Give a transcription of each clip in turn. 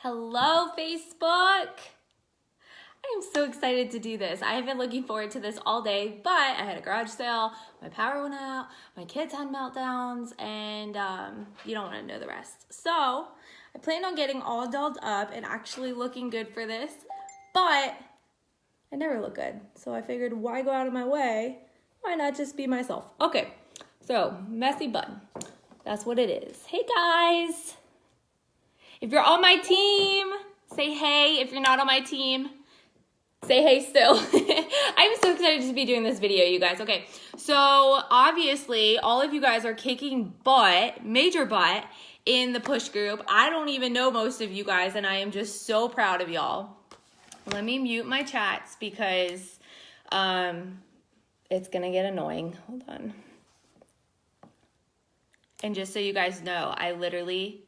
Hello, Facebook. I am so excited to do this. I have been looking forward to this all day, but I had a garage sale, my power went out, my kids had meltdowns, and you don't want to know the rest. So I planned on getting all dolled up and actually looking good for this, but I never look good. So I figured, why go out of my way? Why not just be myself? Okay, so messy bun. That's what it is. Hey guys. If you're on my team, say hey. If you're not on my team, say hey still. I'm so excited to be doing this video, you guys. Okay, so obviously all of you guys are kicking butt, major butt, in the push group. I don't even know most of you guys, and I am just so proud of y'all. Let me mute my chats because it's gonna get annoying. Hold on. And just so you guys know, I literally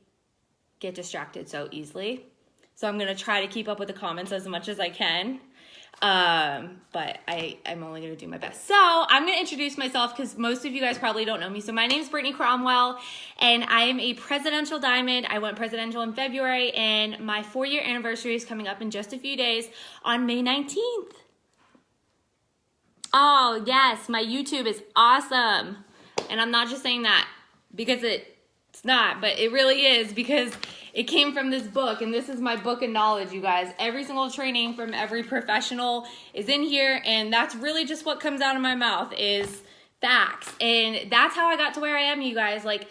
get distracted so easily. So I'm gonna try to keep up with the comments as much as I can. But I'm only gonna do my best. So I'm gonna introduce myself because most of you guys probably don't know me. So my name is Brittany Cromwell and I am a presidential diamond. I went presidential in February and my 4-year anniversary is coming up in just a few days on May 19th. Oh yes, my YouTube is awesome. And I'm not just saying that because it's not, but it really is because it came from this book, and this is my book of knowledge, you guys. Every single training from every professional is in here, and that's really just what comes out of my mouth is facts. And that's how I got to where I am, you guys. Like,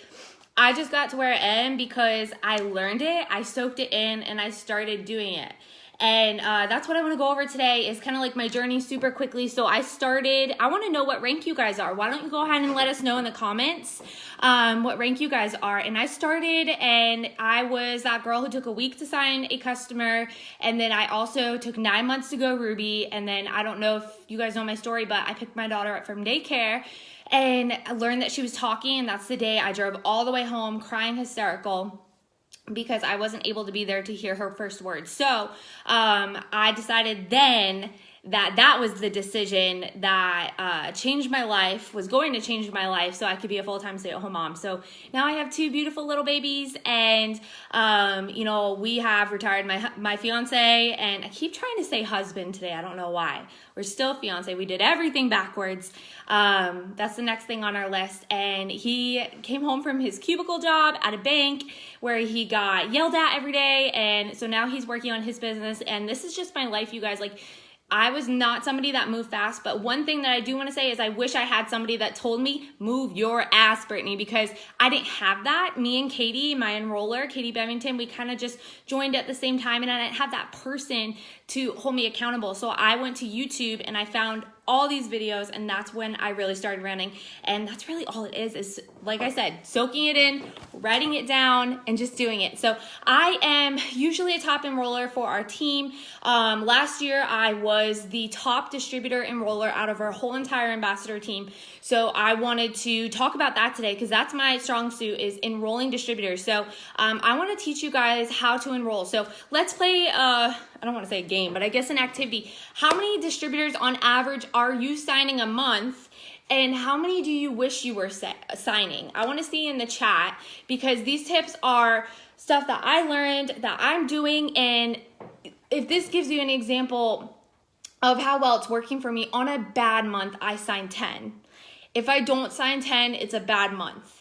I just got to where I am because I learned it, I soaked it in, and I started doing it. And that's what I want to go over today is kind of like my journey super quickly. So I want to know what rank you guys are. Why don't you go ahead and let us know in the comments what rank you guys are. And I started and I was that girl who took a week to sign a customer. And then I also took 9 months to go Ruby. And then I don't know if you guys know my story, but I picked my daughter up from daycare and I learned that she was talking. And that's the day I drove all the way home crying hysterical, because I wasn't able to be there to hear her first words. So I decided then that was the decision that changed my life, was going to change my life so I could be a full-time stay-at-home mom. So now I have 2 beautiful little babies and, you know, we have retired my fiance, and I keep trying to say husband today. I don't know why. We're still fiance. We did everything backwards. That's the next thing on our list. And he came home from his cubicle job at a bank where he got yelled at every day. And so now he's working on his business. And this is just my life, you guys. Like, I was not somebody that moved fast, but one thing that I do want to say is I wish I had somebody that told me, move your ass, Brittany, because I didn't have that. Me and Katie, my enroller, Katie Bevington, we kind of just joined at the same time, and I didn't have that person to hold me accountable. So I went to YouTube and I found all these videos, and that's when I really started running. And that's really all it is like I said, soaking it in, writing it down, and just doing it. So I am usually a top enroller for our team. Last year I was the top distributor enroller out of our whole entire ambassador team. So I wanted to talk about that today because that's my strong suit, is enrolling distributors. So I want to teach you guys how to enroll. So let's play I don't want to say a game, but I guess an activity. How many distributors on average are you signing a month? And how many do you wish you were signing? I want to see in the chat because these tips are stuff that I learned, that I'm doing. And if this gives you an example of how well it's working for me, on a bad month, I sign 10. If I don't sign 10, it's a bad month.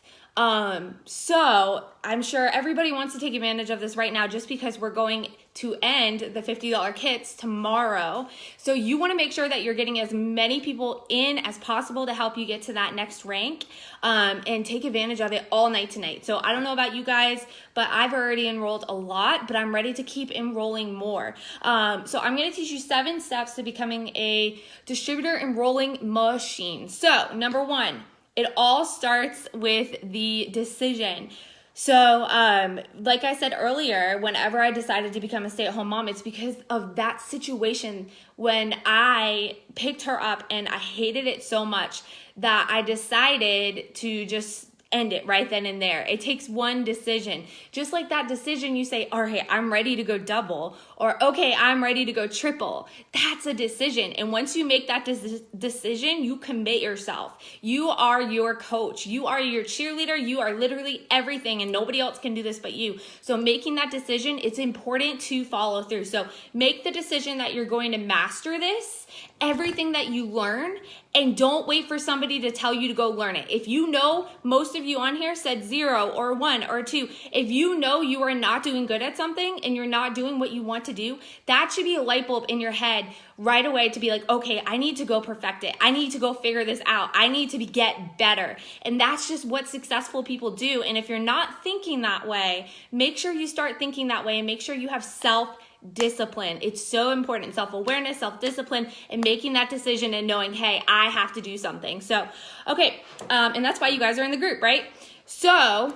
So I'm sure everybody wants to take advantage of this right now just because we're going to end the $50 kits tomorrow. So you want to make sure that you're getting as many people in as possible to help you get to that next rank, and take advantage of it all night tonight. So I don't know about you guys, but I've already enrolled a lot, but I'm ready to keep enrolling more. So I'm going to teach you 7 steps to becoming a distributor enrolling machine. So number 1, it all starts with the decision. So, like I said earlier, whenever I decided to become a stay-at-home mom, it's because of that situation when I picked her up and I hated it so much that I decided to just end it right then and there. It takes one decision. Just like that decision, you say, all right, I'm ready to go double, or okay, I'm ready to go triple. That's a decision. And once you make that decision, you commit yourself. You are your coach. You are your cheerleader. You are literally everything, and nobody else can do this but you. So making that decision, it's important to follow through. So make the decision that you're going to master this, everything that you learn, and don't wait for somebody to tell you to go learn it. If you know, most of you on here said 0 or 1 or 2. If you know you are not doing good at something and you're not doing what you want to do, that should be a light bulb in your head right away to be like, okay, I need to go perfect it. I need to go figure this out. I need to get better. And that's just what successful people do. And if you're not thinking that way, make sure you start thinking that way, and make sure you have self-discipline. It's so important. Self-awareness, self-discipline, and making that decision and knowing, hey, I have to do something. So, okay. And that's why you guys are in the group, right? So,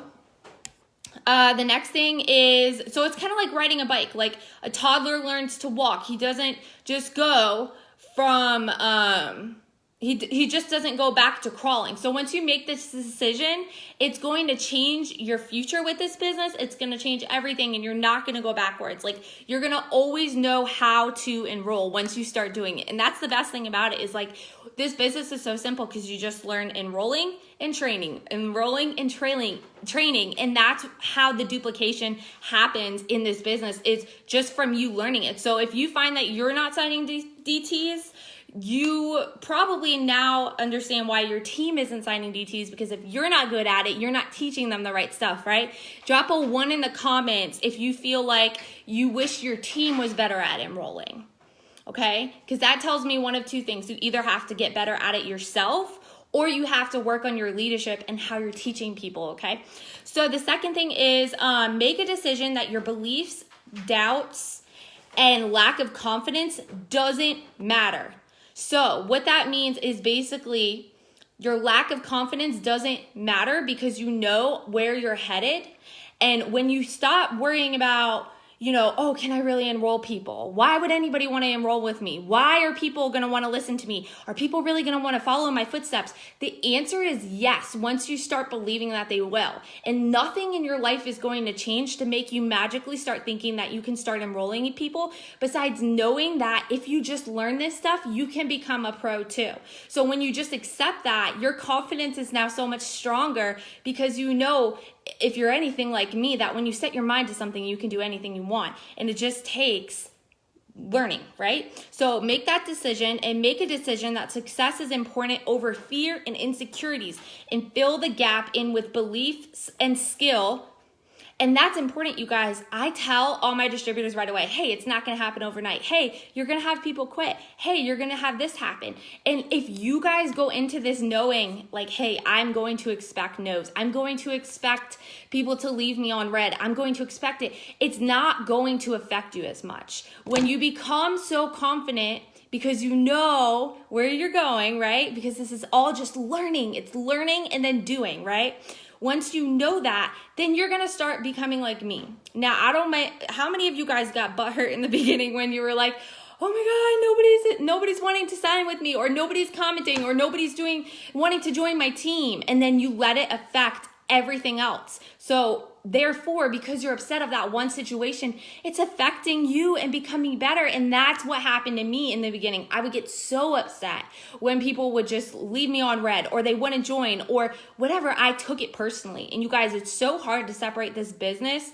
the next thing is, so it's kind of like riding a bike. Like a toddler learns to walk. He doesn't just go from, he just doesn't go back to crawling. So once you make this decision, it's going to change your future with this business. It's going to change everything, and you're not going to go backwards. Like, you're going to always know how to enroll once you start doing it. And that's the best thing about it, is like, this business is so simple because you just learn enrolling and training, enrolling and training. And that's how the duplication happens in this business, is just from you learning it. So if you find that you're not signing DTs, you probably now understand why your team isn't signing DTs, because if you're not good at it, you're not teaching them the right stuff, right? Drop a 1 in the comments if you feel like you wish your team was better at enrolling, okay? Because that tells me one of two things. You either have to get better at it yourself, or you have to work on your leadership and how you're teaching people, okay? So the second thing is make a decision that your beliefs, doubts, and lack of confidence doesn't matter. So what that means is basically your lack of confidence doesn't matter because you know where you're headed. And when you stop worrying about, oh, can I really enroll people? Why would anybody want to enroll with me? Why are people going to want to listen to me? Are people really going to want to follow in my footsteps? The answer is yes, once you start believing that they will. And nothing in your life is going to change to make you magically start thinking that you can start enrolling people, besides knowing that if you just learn this stuff, you can become a pro too. So when you just accept that, your confidence is now so much stronger, because you know, if you're anything like me, that when you set your mind to something, you can do anything you want. And it just takes learning, right? So make that decision, and make a decision that success is important over fear and insecurities, and fill the gap in with beliefs and skill. And that's important, you guys. I tell all my distributors right away, hey, it's not going to happen overnight. Hey, you're going to have people quit. Hey, you're going to have this happen. And if you guys go into this knowing like, hey, I'm going to expect no's, I'm going to expect people to leave me on red, I'm going to expect it, it's not going to affect you as much. When you become so confident, because you know where you're going, right? Because this is all just learning. It's learning and then doing, right? Once you know that, then you're going to start becoming like me. Now, how many of you guys got butthurt in the beginning when you were like, oh my God, nobody's wanting to sign with me, or nobody's commenting, or nobody's wanting to join my team. And then you let it affect everything else. So therefore, because you're upset of that one situation, it's affecting you and becoming better. And that's what happened to me in the beginning. I would get so upset when people would just leave me on red, or they wouldn't join, or whatever. I took it personally. And you guys, it's so hard to separate this business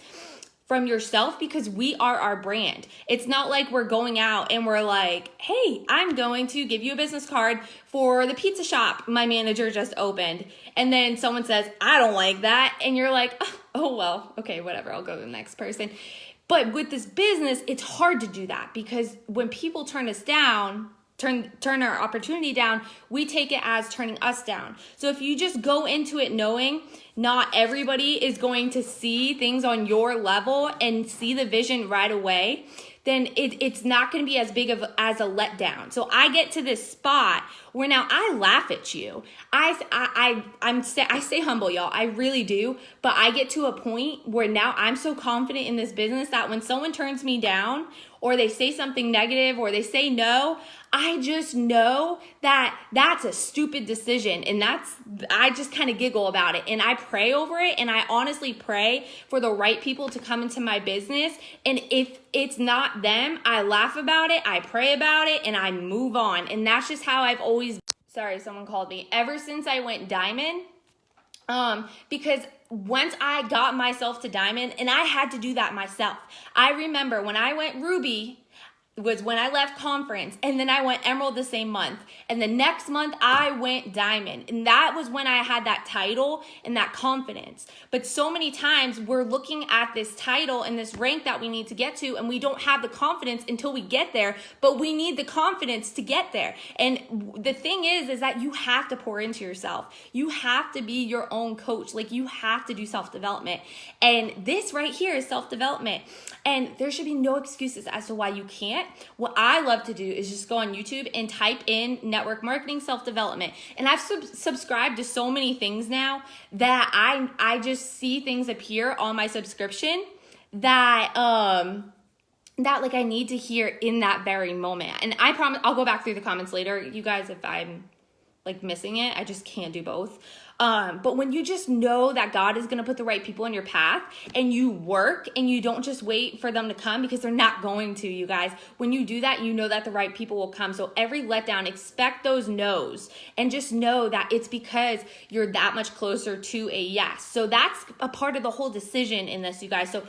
from yourself, because we are our brand. It's not like we're going out and we're like, hey, I'm going to give you a business card for the pizza shop my manager just opened. And then someone says, I don't like that. And you're like, oh, well, okay, whatever. I'll go to the next person. But with this business, it's hard to do that, because when people turn us down, turn our opportunity down, we take it as turning us down. So if you just go into it knowing not everybody is going to see things on your level and see the vision right away, then it's not going to be as big as a letdown. So I get to this spot where now I laugh at you. I stay humble, y'all. I really do. But I get to a point where now I'm so confident in this business that when someone turns me down, or they say something negative or they say no, I just know that that's a stupid decision. And I just kind of giggle about it and I pray over it. And I honestly pray for the right people to come into my business. And if it's not them, I laugh about it, I pray about it, and I move on. And that's just how I've always, sorry, someone called me, ever since I went diamond. Because once I got myself to diamond, and I had to do that myself. I remember when I went ruby was when I left conference, and then I went emerald the same month, and the next month I went diamond, and that was when I had that title and that confidence. But so many times we're looking at this title and this rank that we need to get to, and we don't have the confidence until we get there, but we need the confidence to get there. And the thing is that you have to pour into yourself. You have to be your own coach. Like, you have to do self-development, and this right here is self-development, and there should be no excuses as to why you can't. What I love to do is just go on YouTube and type in network marketing self-development. And I've subscribed to so many things now that I just see things appear on my subscription that like I need to hear in that very moment. And I promise I'll go back through the comments later, you guys, if I'm like missing it. I just can't do both. But when you just know that God is going to put the right people in your path, and you work and you don't just wait for them to come, because they're not going to, you guys. When you do that, you know that the right people will come. So every letdown, expect those no's, and just know that it's because you're that much closer to a yes. So that's a part of the whole decision in this, you guys. So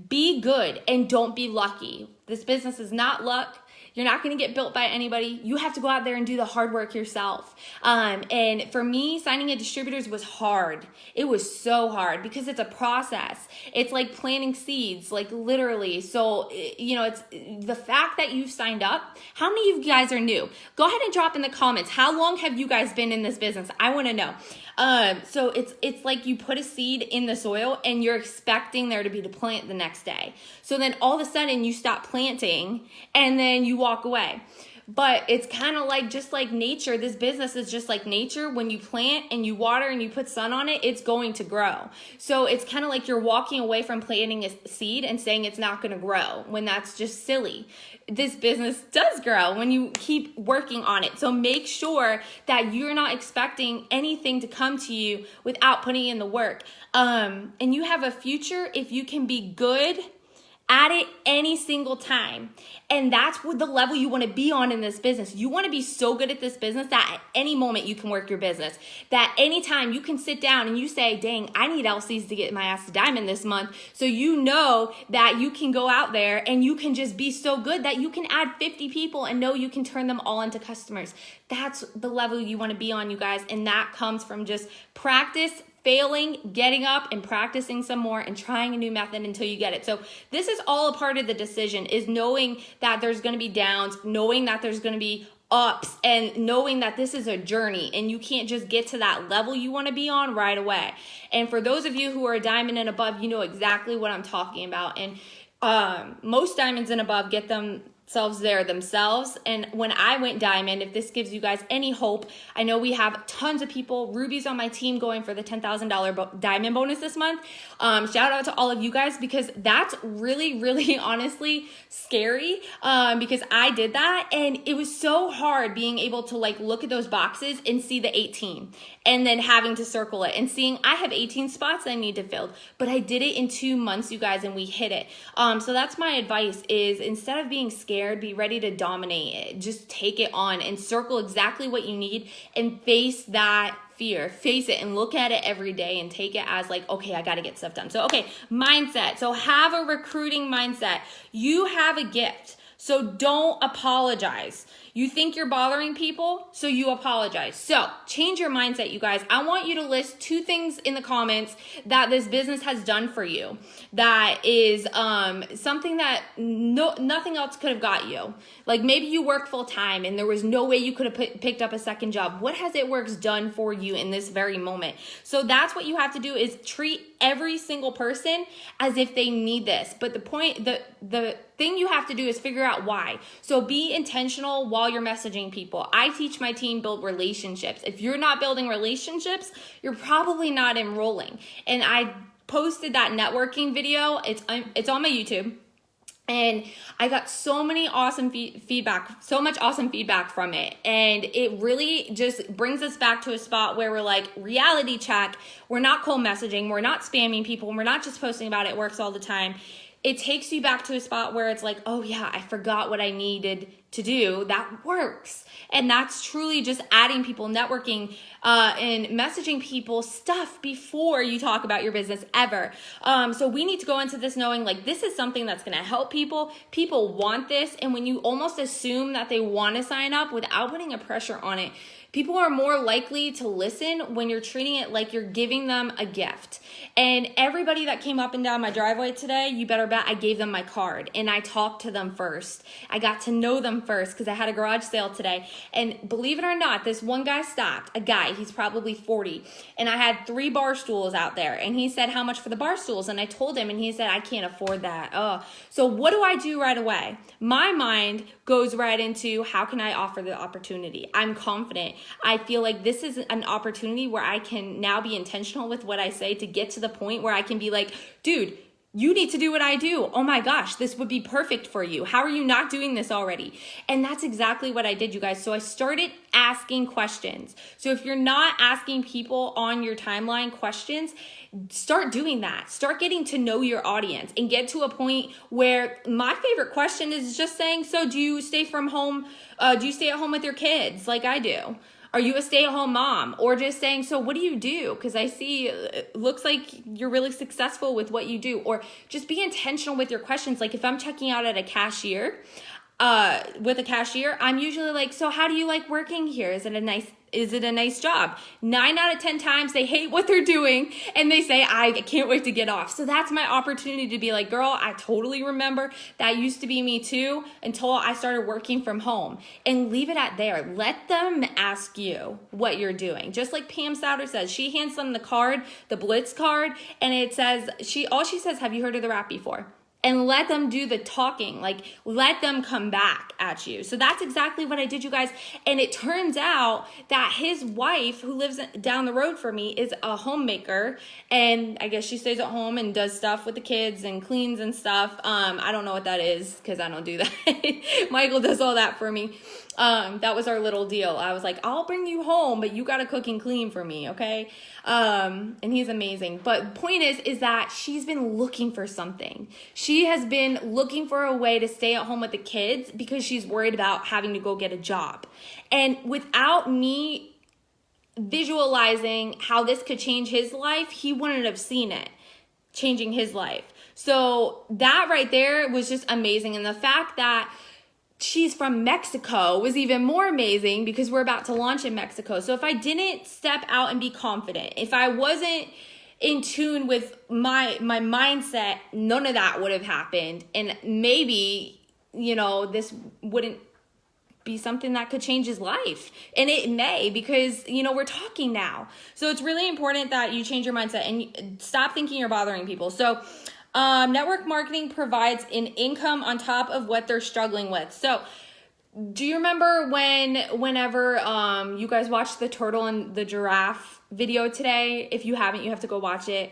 be good and don't be lucky. This business is not luck. You're not going to get built by anybody. You have to go out there and do the hard work yourself. And for me, signing a distributors was hard. It was so hard because it's a process. It's like planting seeds, like literally. So, you know, it's the fact that you've signed up. How many of you guys are new? Go ahead and drop in the comments. How long have you guys been in this business? I want to know. So it's like you put a seed in the soil and you're expecting there to be the plant the next day. So then all of a sudden you stop planting and then you walk away. But it's kind of like, just like nature, this business is just like nature. When you plant and you water and you put sun on it, it's going to grow. So it's kind of like you're walking away from planting a seed and saying it's not going to grow, when that's just silly. This business does grow when you keep working on it. So make sure that you're not expecting anything to come to you without putting in the work. And you have a future if you can be good at it any single time. And that's what the level you want to be on in this business. You want to be so good at this business that at any moment you can work your business. That anytime you can sit down and you say, dang, I need LCs to get my ass to diamond this month. So you know that you can go out there and you can just be so good that you can add 50 people and know you can turn them all into customers. That's the level you want to be on, you guys. And that comes from just practice, failing, getting up and practicing some more and trying a new method until you get it. So this is all a part of the decision, is knowing that there's going to be downs, knowing that there's going to be ups, and knowing that this is a journey and you can't just get to that level you want to be on right away. And for those of you who are a diamond and above, you know exactly what I'm talking about. And most diamonds and above get themselves there themselves. And when I went diamond, if this gives you guys any hope, I know we have tons of people, rubies on my team, going for the $10,000 diamond bonus this month. Shout out to all of you guys, because that's really, really honestly scary, because I did that and it was so hard being able to like look at those boxes and see the 18 and then having to circle it and seeing I have 18 spots I need to fill. But I did it in 2 months, you guys, and we hit it. So that's my advice, is instead of being scared, be ready to dominate it. Just take it on and circle exactly what you need and face that fear. Face it and look at it every day and take it as like, okay, I got to get stuff done. So, okay, mindset. So have a recruiting mindset. You have a gift. So don't apologize. You think you're bothering people, so you apologize. So change your mindset, you guys. I want you to list 2 things in the comments that this business has done for you that is something that nothing else could have got you. Like maybe you work full time and there was no way you could have picked up a second job. What has It Works done for you in this very moment? So that's what you have to do, is treat every single person as if they need this. But the thing you have to do is figure out why. So be intentional while you're messaging people. I teach my team build relationships. If you're not building relationships, you're probably not enrolling. And I posted that networking video. It's on my YouTube. And I got so many awesome feedback, so much awesome feedback from it. And it really just brings us back to a spot where we're like, reality check. We're not cold messaging. We're not spamming people. We're not just posting about it works all the time. It takes you back to a spot where it's like, oh yeah, I forgot what I needed to do. That works. And that's truly just adding people, networking, and messaging people stuff before you talk about your business ever. So we need to go into this knowing like this is something that's going to help people. People want this. And when you almost assume that they want to sign up without putting a pressure on it, people are more likely to listen when you're treating it like you're giving them a gift. And everybody that came up and down my driveway today, you better bet I gave them my card and I talked to them first. I got to know them first because I had a garage sale today. And believe it or not, this one guy stopped, a guy, he's probably 40. And I had 3 bar stools out there. And he said, how much for the bar stools? And I told him and he said, I can't afford that. Oh, so what do I do right away? My mind goes right into how can I offer the opportunity? I'm confident. I feel like this is an opportunity where I can now be intentional with what I say to get to the point where I can be like, dude, you need to do what I do. Oh my gosh, this would be perfect for you. How are you not doing this already? And that's exactly what I did, you guys. So I started asking questions. So if you're not asking people on your timeline questions, start doing that. Start getting to know your audience and get to a point where my favorite question is just saying, so do you stay from home? Do you stay at home with your kids like I do? Are you a stay-at-home mom? Or just saying, so what do you do? Because I see it looks like you're really successful with what you do. Or just be intentional with your questions. Like if I'm checking out at a cashier, with a cashier, I'm usually like, so how do you like working here? Is it a nice job? 9 out of 10 times they hate what they're doing and they say, I can't wait to get off. So that's my opportunity to be like, girl, I totally remember that used to be me too until I started working from home, and leave it at there. Let them ask you what you're doing. Just like Pam Souter says, she hands them the card, the Blitz card, and it says, all she says, have you heard of the rap before? And let them do the talking, like let them come back at you. So that's exactly what I did, you guys. And it turns out that his wife, who lives down the road from me, is a homemaker. And I guess she stays at home and does stuff with the kids and cleans and stuff. I don't know what that is because I don't do that. Michael does all that for me. That was our little deal. I was like, I'll bring you home, but you got to cook and clean for me, okay? And he's amazing. But point is that she's been looking for something. She has been looking for a way to stay at home with the kids because she's worried about having to go get a job. And without me visualizing how this could change his life, he wouldn't have seen it changing his life. So that right there was just amazing. And the fact that she's from Mexico was even more amazing because we're about to launch in Mexico. So if I didn't step out and be confident, if I wasn't in tune with my mindset, none of that would have happened. And maybe, this wouldn't be something that could change his life. And it may, because, we're talking now. So it's really important that you change your mindset and stop thinking you're bothering people. So network marketing provides an income on top of what they're struggling with. So do you remember whenever you guys watched the turtle and the giraffe video today? If you haven't, you have to go watch it.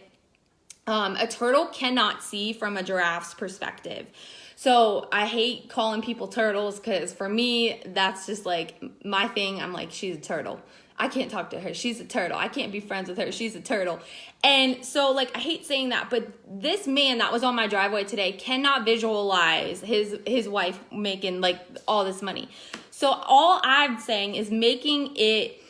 A turtle cannot see from a giraffe's perspective. So I hate calling people turtles because for me, that's just like my thing. I'm like, she's a turtle. I can't talk to her. She's a turtle. I can't be friends with her. She's a turtle. And so I hate saying that, but this man that was on my driveway today cannot visualize his wife making all this money. So all I'm saying is making it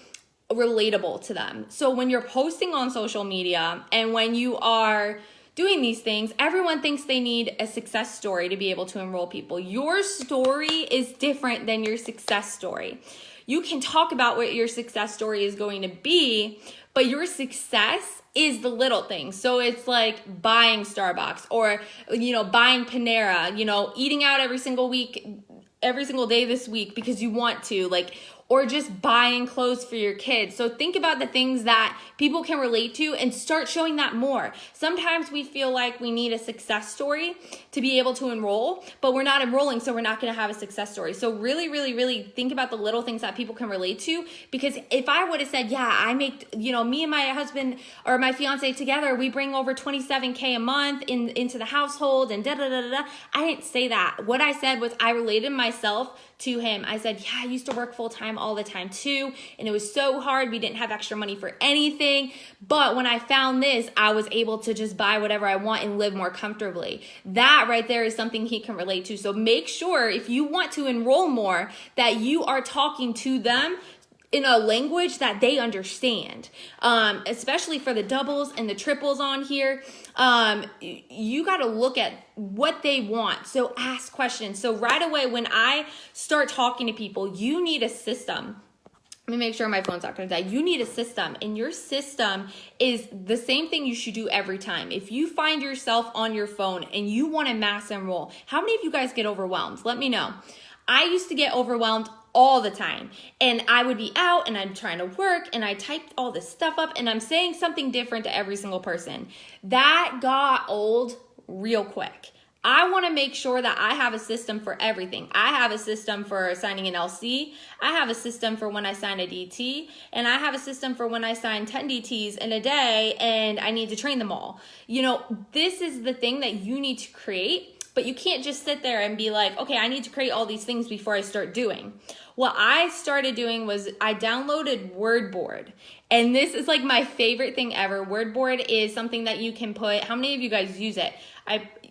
relatable to them. So when you're posting on social media and when you are doing these things, everyone thinks they need a success story to be able to enroll people. Your story is different than your success story. You can talk about what your success story is going to be, but your success is the little things. So it's like buying Starbucks or, buying Panera, eating out every single day this week because you want to, or just buying clothes for your kids. So think about the things that people can relate to and start showing that more. Sometimes we feel like we need a success story to be able to enroll, but we're not enrolling, so we're not going to have a success story. So really, really, really think about the little things that people can relate to, because if I would have said, yeah, I make, me and my husband or my fiance together, we bring over $27K a month into the household and da-da-da-da-da. I didn't say that. What I said was I related myself to him. I said, yeah, I used to work full time all the time too, and it was so hard. We didn't have extra money for anything. But when I found this, I was able to just buy whatever I want and live more comfortably. That right there is something he can relate to. So make sure if you want to enroll more that you are talking to them in a language that they understand, especially for the doubles and the triples on here. You got to look at what they want. So ask questions. So right away, when I start talking to people, you need a system. Let me make sure my phone's not going to die. You need a system, and your system is the same thing you should do every time. If you find yourself on your phone and you want to mass enroll, how many of you guys get overwhelmed? Let me know. I used to get overwhelmed all the time, and I would be out and I'm trying to work and I typed all this stuff up and I'm saying something different to every single person. That got old real quick. I want to make sure that I have a system for everything. I have a system for signing an LC. I have a system for when I sign a DT, and I have a system for when I sign 10 DTs in a day and I need to train them all. This is the thing that you need to create. But you can't just sit there and be like, okay, I need to create all these things before I start doing. What I started doing was I downloaded WordBoard. And this is like my favorite thing ever. WordBoard is something that you can put, how many of you guys use it?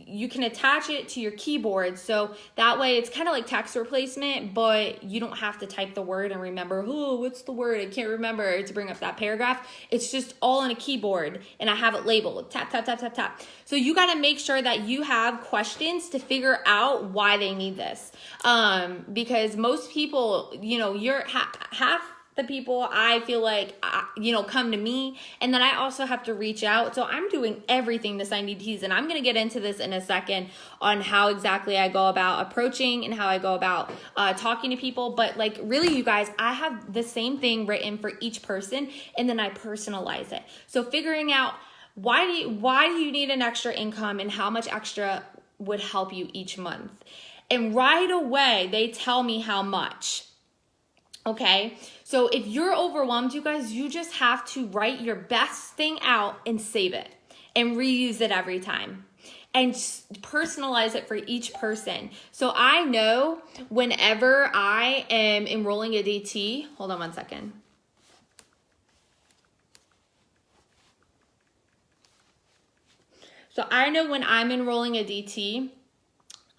You can attach it to your keyboard, so that way it's kind of like text replacement, but you don't have to type the word and remember, what's the word? I can't remember to bring up that paragraph. It's just all on a keyboard, and I have it labeled, tap, tap, tap, tap, tap. So you got to make sure that you have questions to figure out why they need this, because most people, you're half the people I feel like, come to me, and then I also have to reach out. So I'm doing everything to sign DTs, and I'm going to get into this in a second on how exactly I go about approaching and how I go about talking to people. But really, you guys, I have the same thing written for each person, and then I personalize it. So figuring out why do you need an extra income and how much extra would help you each month. And right away, they tell me how much. Okay, so if you're overwhelmed, you guys, you just have to write your best thing out and save it and reuse it every time and personalize it for each person. So I know whenever I am enrolling a DT, hold on one second. So I know when I'm enrolling a DT,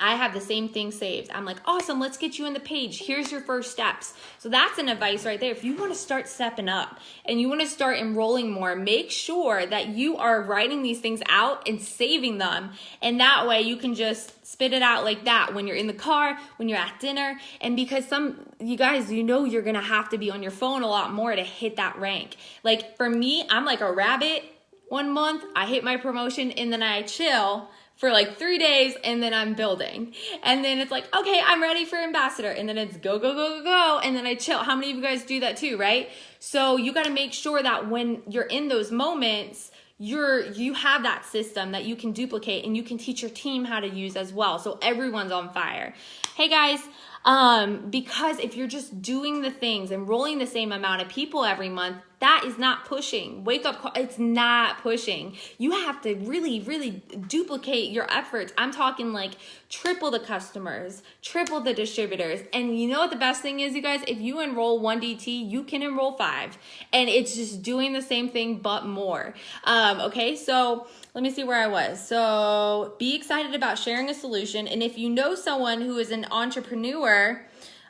I have the same thing saved. I'm like, awesome, let's get you in the page. Here's your first steps. So that's an advice right there. If you want to start stepping up and you want to start enrolling more, make sure that you are writing these things out and saving them. And that way you can just spit it out like that when you're in the car, when you're at dinner. And because you guys, you're going to have to be on your phone a lot more to hit that rank. Like for me, I'm like a rabbit. 1 month, I hit my promotion and then I chill for 3 days, and then I'm building. And then it's like, okay, I'm ready for ambassador. And then it's go, go, go, go, go. And then I chill. How many of you guys do that too, right? So you got to make sure that when you're in those moments, you have that system that you can duplicate and you can teach your team how to use as well. So everyone's on fire. Hey guys, because if you're just doing the things, enrolling the same amount of people every month, that is not pushing. Wake up call, it's not pushing. You have to really, really duplicate your efforts. I'm talking triple the customers, triple the distributors. And you know what the best thing is, you guys? If you enroll 1 DT, you can enroll 5. And it's just doing the same thing, but more. Okay, so let me see where I was. So be excited about sharing a solution. And if you know someone who is an entrepreneur,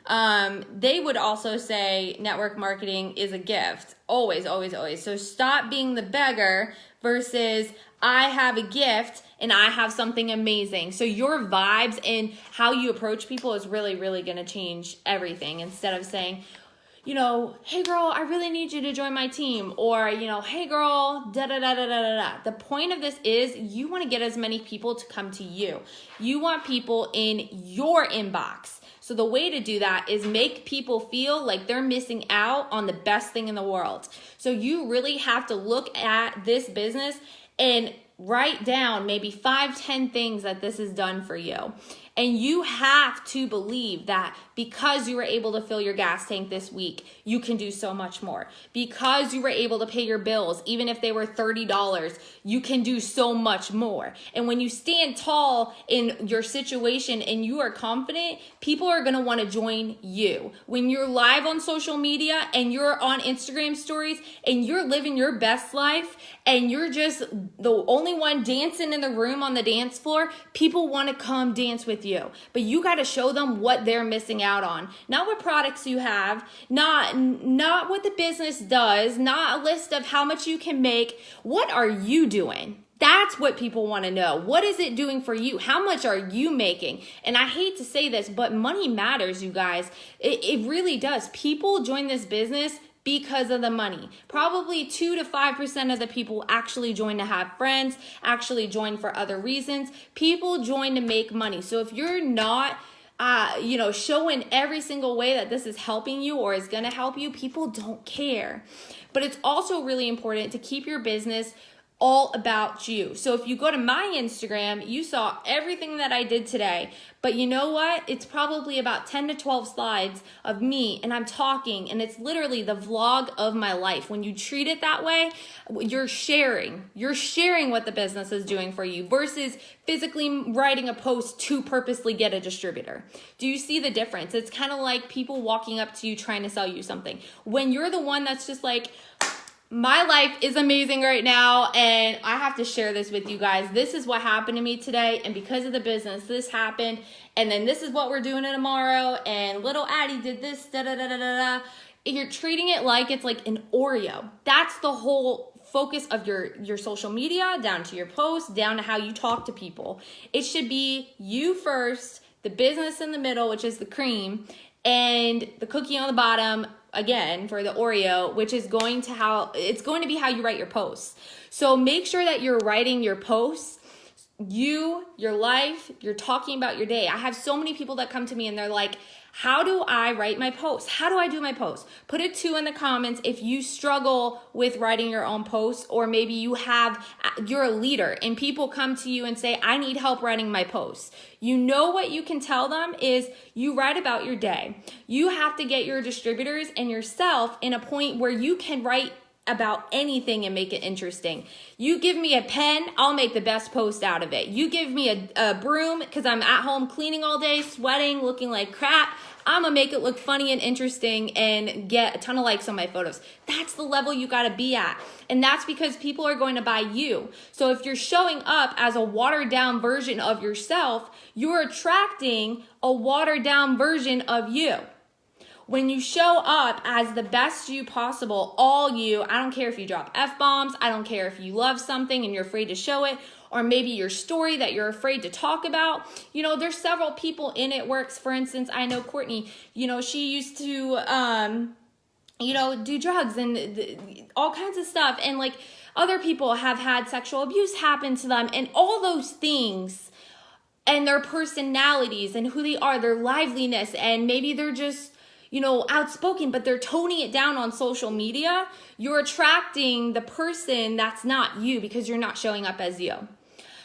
they would also say network marketing is a gift. Always, always, always. So stop being the beggar versus I have a gift and I have something amazing. So your vibes and how you approach people is really, really going to change everything. Instead of saying, hey girl, I really need you to join my team, or, hey girl, da da da da da da. The point of this is you want to get as many people to come to you. You want people in your inbox. So the way to do that is make people feel like they're missing out on the best thing in the world. So you really have to look at this business and write down maybe 5-10 things that this has done for you. And you have to believe that because you were able to fill your gas tank this week, you can do so much more. Because you were able to pay your bills, even if they were $30, you can do so much more. And when you stand tall in your situation and you are confident, people are going to want to join you. When you're live on social media and you're on Instagram stories and you're living your best life and you're just the only one dancing in the room on the dance floor, people want to come dance with you. But you got to show them what they're missing out on. Not what products you have, not what the business does, not a list of how much you can make. What are you doing? That's what people want to know. What is it doing for you? How much are you making? And I hate to say this, but money matters, you guys. It really does. People join this business because of the money. Probably 2 to 5% of the people actually join to have friends, actually join for other reasons. People join to make money. So if you're not showing every single way that this is helping you or is going to help you, people don't care. But it's also really important to keep your business all about you. So if you go to my Instagram, you saw everything that I did today. But you know what? It's probably about 10 to 12 slides of me and I'm talking, and it's literally the vlog of my life. When you treat it that way, you're sharing what the business is doing for you versus physically writing a post to purposely get a distributor. Do you see the difference? It's kind of like people walking up to you trying to sell you something. When you're the one that's just like, my life is amazing right now, and I have to share this with you guys. This is what happened to me today, and because of the business, this happened, and then this is what we're doing tomorrow, and little Addie did this, da-da-da-da-da-da. You're treating it like it's like an Oreo. That's the whole focus of your social media, down to your posts, down to how you talk to people. It should be you first, the business in the middle, which is the cream, and the cookie on the bottom, again, for the Oreo, which is going to be how you write your posts. So make sure that you're writing your posts, your life, you're talking about your day. I have so many people that come to me and they're like, how do I write my posts? How do I do my posts? Put a 2 in the comments if you struggle with writing your own posts, or maybe you're a leader and people come to you and say, I need help writing my posts. You know what you can tell them is you write about your day. You have to get your distributors and yourself in a point where you can write about anything and make it interesting. You give me a pen, I'll make the best post out of it. You give me a broom because I'm at home cleaning all day, sweating, looking like crap. I'm gonna make it look funny and interesting and get a ton of likes on my photos. That's the level you gotta be at. And that's because people are going to buy you. So if you're showing up as a watered down version of yourself, you're attracting a watered down version of you. When you show up as the best you possible, all you, I don't care if you drop F-bombs, I don't care if you love something and you're afraid to show it, or maybe your story that you're afraid to talk about. There's several people in It Works. For instance, I know Courtney, she used to, do drugs and all kinds of stuff. And like other people have had sexual abuse happen to them, and all those things, and their personalities and who they are, their liveliness, and maybe they're just, outspoken, but they're toning it down on social media. You're attracting the person that's not you because you're not showing up as you.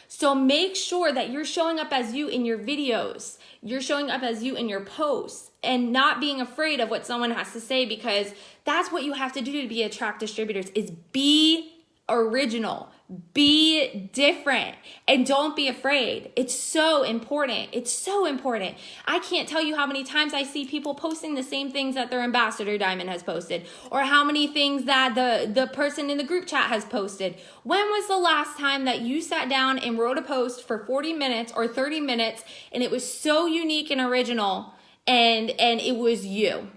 So make sure that you're showing up as you in your videos. You're showing up as you in your posts and not being afraid of what someone has to say, because that's what you have to do to attract distributors is be original, be different, and don't be afraid. It's so important. It's so important. I can't tell you how many times I see people posting the same things that their ambassador Diamond has posted, or how many things that the person in the group chat has posted. When was the last time that you sat down and wrote a post for 40 minutes or 30 minutes and it was so unique and original and it was you?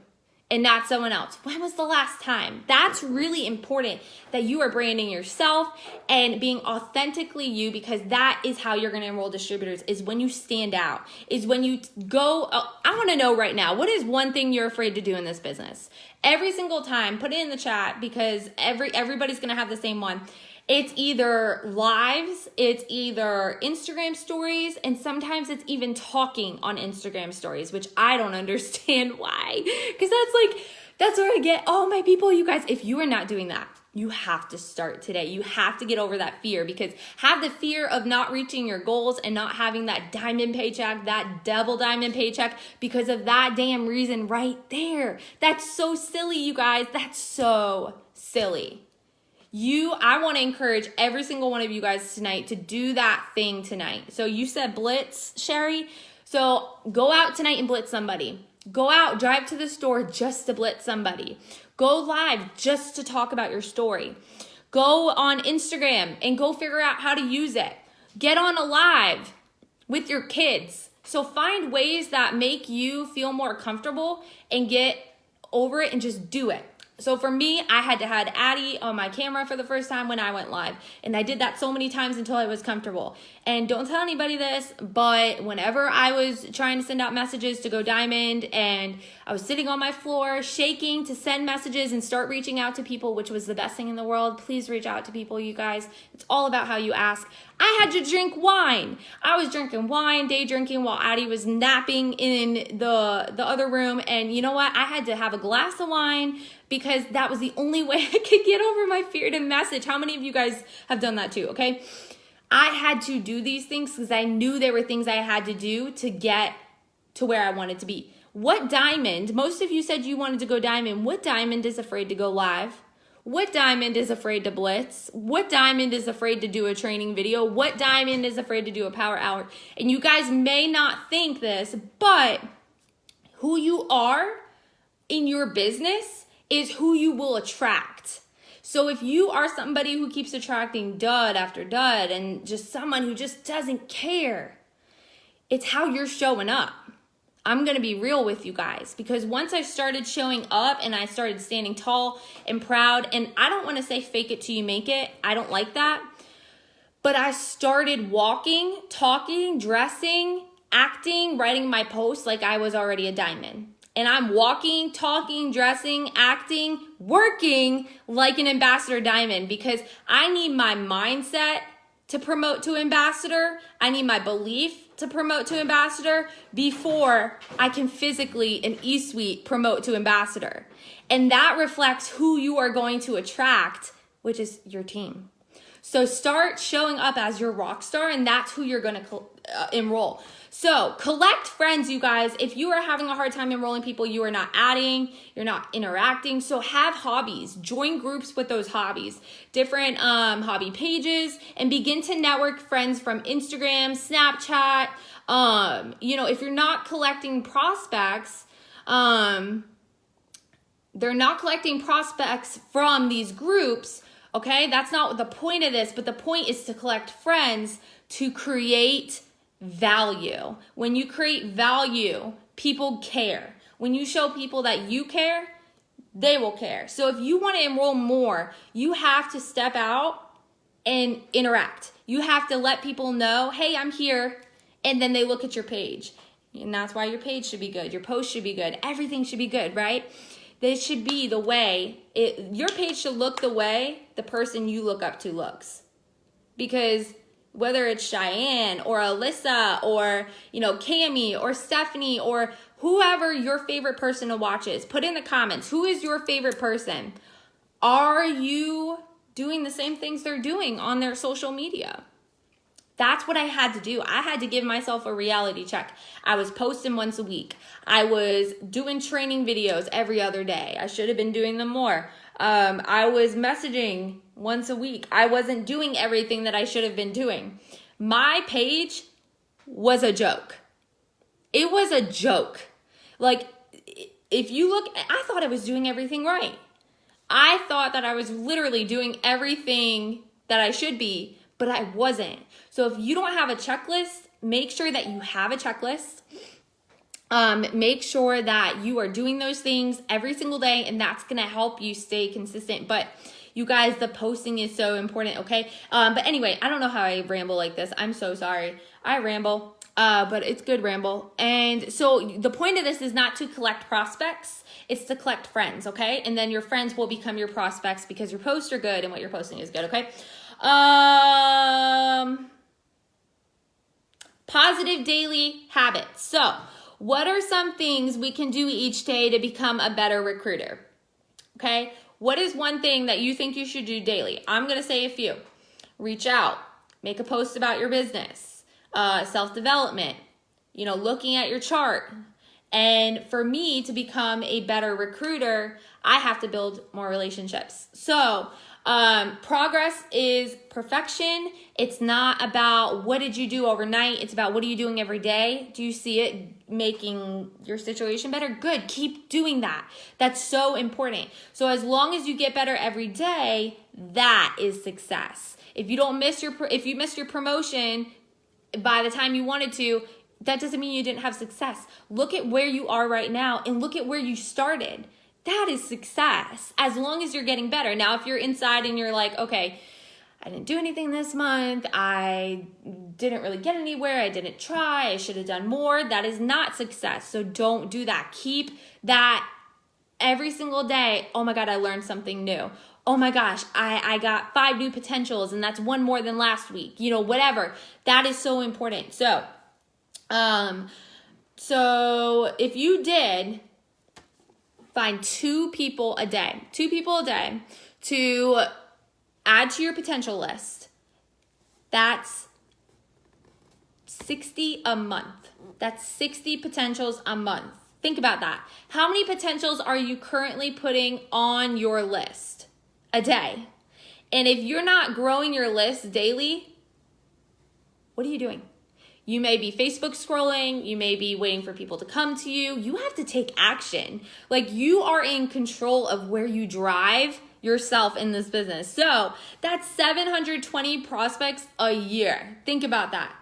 and not someone else? When was the last time? That's really important, that you are branding yourself and being authentically you, because that is how you're going to enroll distributors, is when you stand out, is when you go. I want to know right now, what is one thing you're afraid to do in this business? Every single time, put it in the chat, because everybody's going to have the same one. It's either lives, it's either Instagram stories, and sometimes it's even talking on Instagram stories, which I don't understand why. Because that's where I get, oh, my people, you guys, if you are not doing that, you have to start today. You have to get over that fear, because have the fear of not reaching your goals and not having that diamond paycheck, that double diamond paycheck, because of that damn reason right there. That's so silly, you guys. That's so silly. I want to encourage every single one of you guys tonight to do that thing tonight. So you said blitz, Sherry. So go out tonight and blitz somebody. Go out, drive to the store just to blitz somebody. Go live just to talk about your story. Go on Instagram and go figure out how to use it. Get on a live with your kids. So find ways that make you feel more comfortable and get over it and just do it. So for me, I had to have Addie on my camera for the first time when I went live. And I did that so many times until I was comfortable. And don't tell anybody this, but whenever I was trying to send out messages to go diamond, and I was sitting on my floor shaking to send messages and start reaching out to people, which was the best thing in the world. Please reach out to people, you guys. It's all about how you ask. I had to drink wine. I was drinking wine, day drinking, while Addie was napping in the other room. And you know what? I had to have a glass of wine, because that was the only way I could get over my fear to message. How many of you guys have done that too, okay? I had to do these things because I knew there were things I had to do to get to where I wanted to be. What diamond, most of you said you wanted to go diamond. What diamond is afraid to go live? What diamond is afraid to blitz? What diamond is afraid to do a training video? What diamond is afraid to do a power hour? And you guys may not think this, but who you are in your business is who you will attract. So if you are somebody who keeps attracting dud after dud and just someone who just doesn't care, it's how you're showing up. I'm going to be real with you guys, because once I started showing up and I started standing tall and proud, and I don't want to say fake it till you make it. I don't like that. But I started walking, talking, dressing, acting, writing my posts like I was already a diamond. And I'm walking, talking, dressing, acting, working like an ambassador diamond, because I need my mindset to promote to ambassador. I need my belief to promote to ambassador before I can physically in E-Suite promote to ambassador. And that reflects who you are going to attract, which is your team. So start showing up as your rock star, and that's who you're going to enroll. So collect friends, you guys. If you are having a hard time enrolling people, you are not adding, you're not interacting. So have hobbies, join groups with those hobbies, different hobby pages, and begin to network friends from Instagram, Snapchat. If you're not collecting prospects, they're not collecting prospects from these groups. Okay, that's not the point of this, but the point is to collect friends to create value. When you create value, people care. When you show people that you care, they will care. So if you want to enroll more, you have to step out and interact. You have to let people know, hey, I'm here. And then they look at your page. And that's why your page should be good. Your post should be good. Everything should be good, right? This should be the way, your page should look the way the person you look up to looks. Because whether it's Cheyenne or Alyssa or, Cami or Stephanie or whoever your favorite person to watch is, put in the comments, who is your favorite person? Are you doing the same things they're doing on their social media? That's what I had to do. I had to give myself a reality check. I was posting once a week. I was doing training videos every other day. I should have been doing them more. I was messaging once a week. I wasn't doing everything that I should have been doing. My page was a joke. It was a joke. Like, if you look, I thought I was doing everything right. I thought that I was literally doing everything that I should be, but I wasn't. So if you don't have a checklist, make sure that you have a checklist. Make sure that you are doing those things every single day, and that's going to help you stay consistent. But you guys, the posting is so important, okay? But anyway, I don't know how I ramble like this. I'm so sorry. I ramble, but it's good ramble. And so the point of this is not to collect prospects. It's to collect friends, okay? And then your friends will become your prospects because your posts are good and what you're posting is good, okay? Positive daily habits. So what are some things we can do each day to become a better recruiter? Okay, what is one thing that you think you should do daily? I'm going to say a few. Reach out, make a post about your business, self-development, looking at your chart. And for me to become a better recruiter, I have to build more relationships. So progress is perfection. It's not about what did you do overnight. It's about what are you doing every day. Do you see it making your situation better? Good. Keep doing that. That's so important. So as long as you get better every day, that is success. If you missed your promotion by the time you wanted to, that doesn't mean you didn't have success. Look at where you are right now and look at where you started. That is success, as long as you're getting better. Now, if you're inside and you're like, okay, I didn't do anything this month, I didn't really get anywhere, I didn't try, I should have done more, that is not success. So don't do that. Keep that every single day. Oh my God, I learned something new. Oh my gosh, I got 5 new potentials and that's 1 more than last week. Whatever. That is so important. So if you did find 2 people a day to add to your potential list, that's 60 a month. That's 60 potentials a month. Think about that. How many potentials are you currently putting on your list a day? And if you're not growing your list daily, what are you doing? You may be Facebook scrolling. You may be waiting for people to come to you. You have to take action. Like, you are in control of where you drive yourself in this business. So that's 720 prospects a year. Think about that.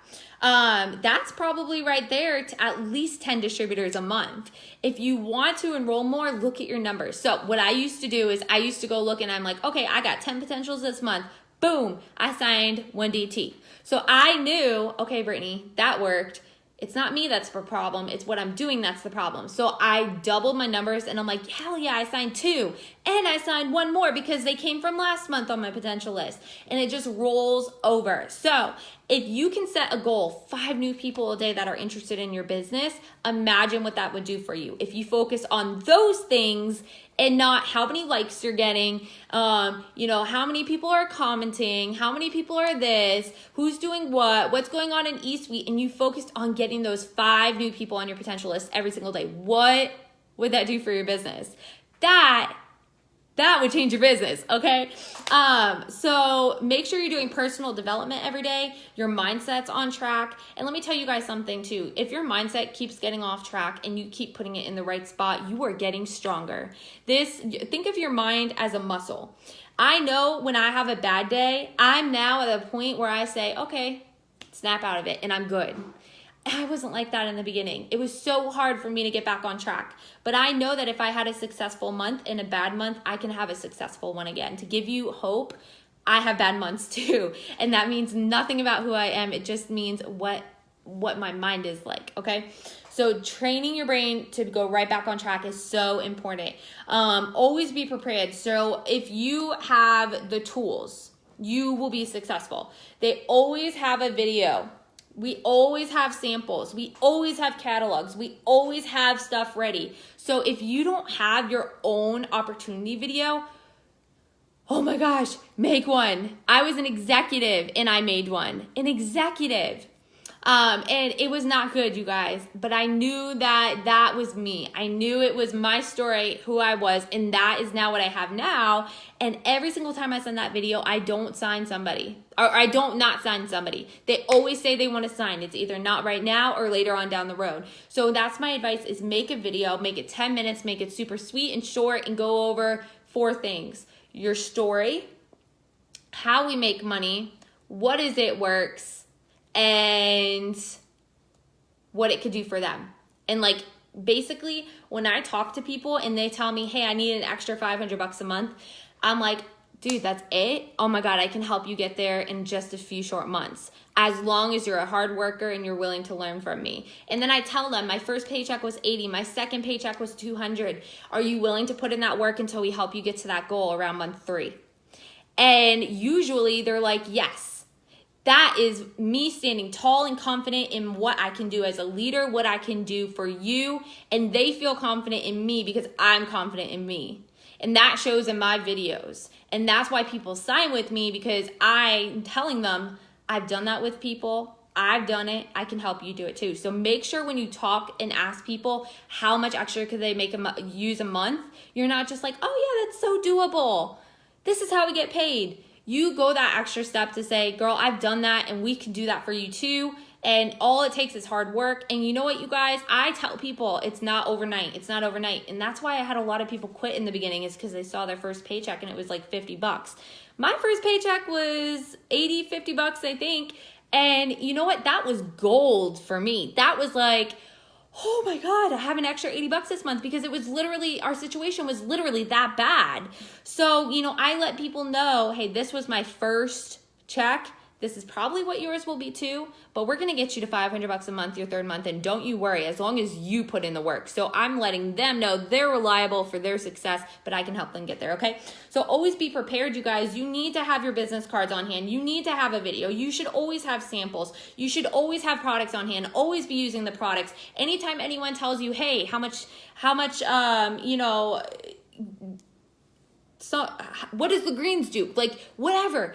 That's probably right there to at least 10 distributors a month. If you want to enroll more, look at your numbers. So what I used to do is I used to go look and I'm like, okay, I got 10 potentials this month. Boom, I signed 1 DT. So I knew, okay, Brittany, that worked. It's not me that's the problem. It's what I'm doing that's the problem. So I doubled my numbers and I'm like, hell yeah, I signed 2. And I signed 1 more because they came from last month on my potential list. And it just rolls over. So if you can set a goal, 5 new people a day that are interested in your business, imagine what that would do for you. If you focus on those things and not how many likes you're getting, how many people are commenting, how many people are this, who's doing what's going on in eSuite, and you focused on getting those 5 new people on your potential list every single day. What would that do for your business? That would change your business, okay? So make sure you're doing personal development every day. Your mindset's on track. And let me tell you guys something too. If your mindset keeps getting off track and you keep putting it in the right spot, you are getting stronger. Think of your mind as a muscle. I know when I have a bad day, I'm now at a point where I say, okay, snap out of it and I'm good. I wasn't like that in the beginning. It was so hard for me to get back on track. But I know that if I had a successful month and a bad month, I can have a successful one again. To give you hope, I have bad months too. And that means nothing about who I am. It just means what my mind is like, okay? So training your brain to go right back on track is so important. Always be prepared. So if you have the tools, you will be successful. They always have a video. We always have samples. We always have catalogs. We always have stuff ready. So if you don't have your own opportunity video, oh my gosh, make one. I was an executive and I made one. An executive. And it was not good, you guys, but I knew that was me. I knew it was my story, who I was, and that is now what I have now. And every single time I send that video, I don't sign somebody, or I don't not sign somebody. They always say they want to sign. It's either not right now or later on down the road. So that's my advice, is make a video, make it 10 minutes, make it super sweet and short, and go over 4 things. Your story, how we make money, what is it works, and what it could do for them. And like basically, when I talk to people and they tell me, hey, I need an extra $500 a month, I'm like, dude, that's it? Oh my God, I can help you get there in just a few short months, as long as you're a hard worker and you're willing to learn from me. And then I tell them, my first paycheck was 80, my second paycheck was 200. Are you willing to put in that work until we help you get to that goal around month 3? And usually they're like, yes. That is me standing tall and confident in what I can do as a leader, what I can do for you. And they feel confident in me because I'm confident in me. And that shows in my videos. And that's why people sign with me, because I'm telling them, I've done that with people. I've done it. I can help you do it too. So make sure when you talk and ask people how much extra could they use a month, you're not just like, oh yeah, that's so doable. This is how we get paid. You go that extra step to say, girl, I've done that and we can do that for you too. And all it takes is hard work. And you know what, you guys? I tell people it's not overnight. It's not overnight. And that's why I had a lot of people quit in the beginning, is because they saw their first paycheck and it was like $50. My first paycheck was $50, I think. And you know what? That was gold for me. That was like, oh my God, I have an extra $80 this month, because it was literally, our situation was literally that bad. So, I let people know, hey, this was my first check. This is probably what yours will be too, but we're going to get you to $500 a month your third month, and don't you worry, as long as you put in the work. So I'm letting them know they're reliable for their success, but I can help them get there, okay? So always be prepared, you guys. You need to have your business cards on hand. You need to have a video. You should always have samples. You should always have products on hand. Always be using the products. Anytime anyone tells you, hey, how much, so what does the greens do? Like whatever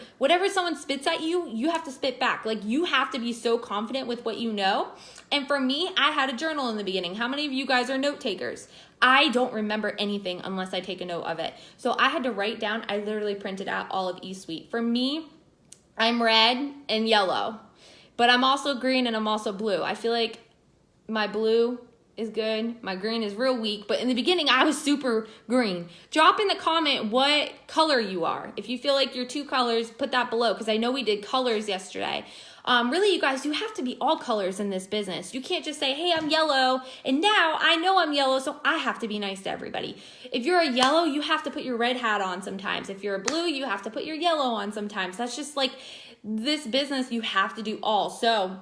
someone spits at you, you have to spit back. Like you have to be so confident with what you know. And for me, I had a journal in the beginning. How many of you guys are note takers? I don't remember anything unless I take a note of it. So I had to write down, I literally printed out all of eSuite. For me, I'm red and yellow, but I'm also green and I'm also blue. I feel like my blue is good. My green is real weak, but in the beginning I was super green. Drop in the comment what color you are. If you feel like you're 2 colors, put that below, because I know we did colors yesterday. Really, you guys, you have to be all colors in this business. You can't just say, hey, I'm yellow, and now I know I'm yellow, so I have to be nice to everybody. If you're a yellow, you have to put your red hat on sometimes. If you're a blue, you have to put your yellow on sometimes. That's just like this business, you have to do all. So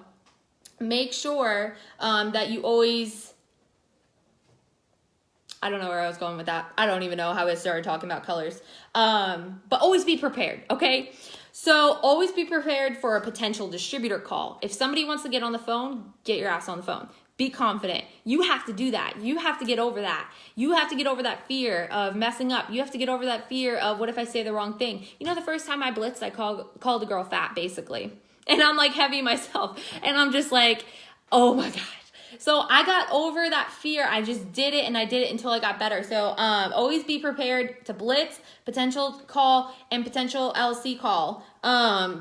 make sure that you always, I don't know where I was going with that. I don't even know how I started talking about colors. But always be prepared, okay? So always be prepared for a potential distributor call. If somebody wants to get on the phone, get your ass on the phone. Be confident. You have to do that. You have to get over that. You have to get over that fear of messing up. You have to get over that fear of, what if I say the wrong thing? The first time I blitzed, I called a girl fat, basically. And I'm like heavy myself. And I'm just like, oh my God. So I got over that fear. I just did it, and I did it until I got better. So always be prepared to blitz, potential call, and potential LC call.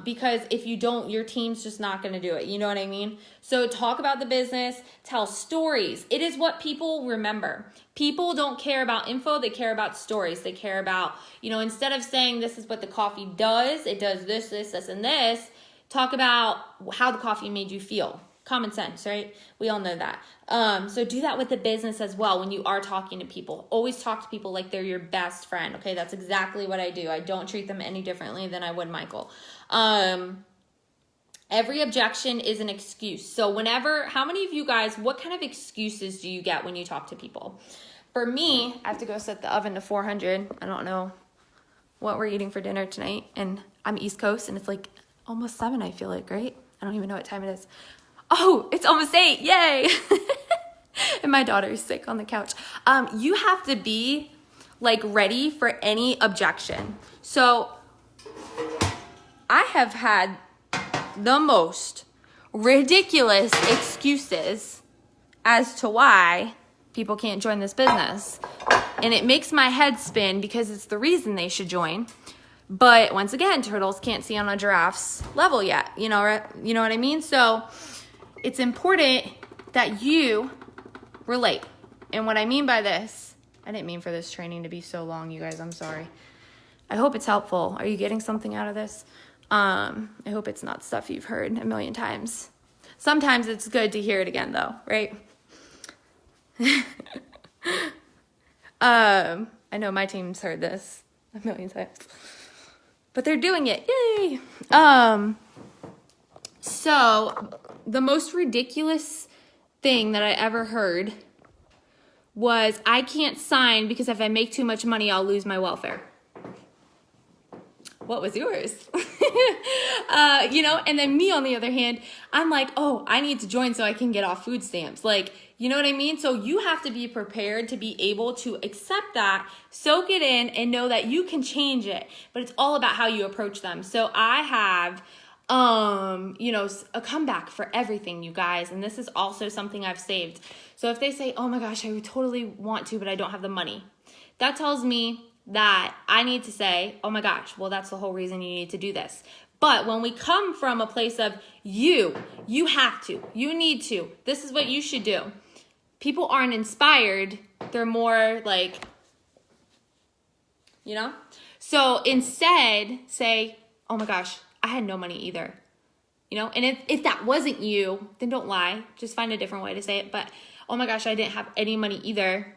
Because if you don't, your team's just not going to do it. You know what I mean? So talk about the business, tell stories. It is what people remember. People don't care about info. They care about stories. They care about, instead of saying this is what the coffee does, it does this, this, this, and this, talk about how the coffee made you feel. Common sense, right? We all know that. So do that with the business as well. When you are talking to people, always talk to people like they're your best friend. Okay. That's exactly what I do. I don't treat them any differently than I would Michael. Every objection is an excuse. So how many of you guys, what kind of excuses do you get when you talk to people? For me, I have to go set the oven to 400. I don't know what we're eating for dinner tonight. And I'm East Coast and it's like almost 7, I feel like, right? I don't even know what time it is. Oh, it's almost 8. Yay. And my daughter is sick on the couch. You have to be like ready for any objection. So I have had the most ridiculous excuses as to why people can't join this business. And it makes my head spin because it's the reason they should join. But once again, turtles can't see on a giraffe's level yet. You know what I mean? So it's important that you relate. And what I mean by this, I didn't mean for this training to be so long, you guys. I'm sorry. I hope it's helpful. Are you getting something out of this? I hope it's not stuff you've heard a million times. Sometimes it's good to hear it again, though, right? I know my team's heard this a million times, but they're doing it. Yay. So the most ridiculous thing that I ever heard was, I can't sign because if I make too much money, I'll lose my welfare. What was yours? And then me on the other hand, I'm like, oh, I need to join so I can get off food stamps. Like, you know what I mean? So you have to be prepared to be able to accept that, soak it in, and know that you can change it. But it's all about how you approach them. So I have, a comeback for everything, you guys. And this is also something I've saved. So if they say, oh my gosh, I would totally want to, but I don't have the money, that tells me that I need to say, oh my gosh, well, that's the whole reason you need to do this. But when we come from a place of you have to, you need to, this is what you should do. People aren't inspired. They're more like, So instead, say, oh my gosh, I had no money either. And if that wasn't you, then don't lie. Just find a different way to say it. But, oh my gosh, I didn't have any money either.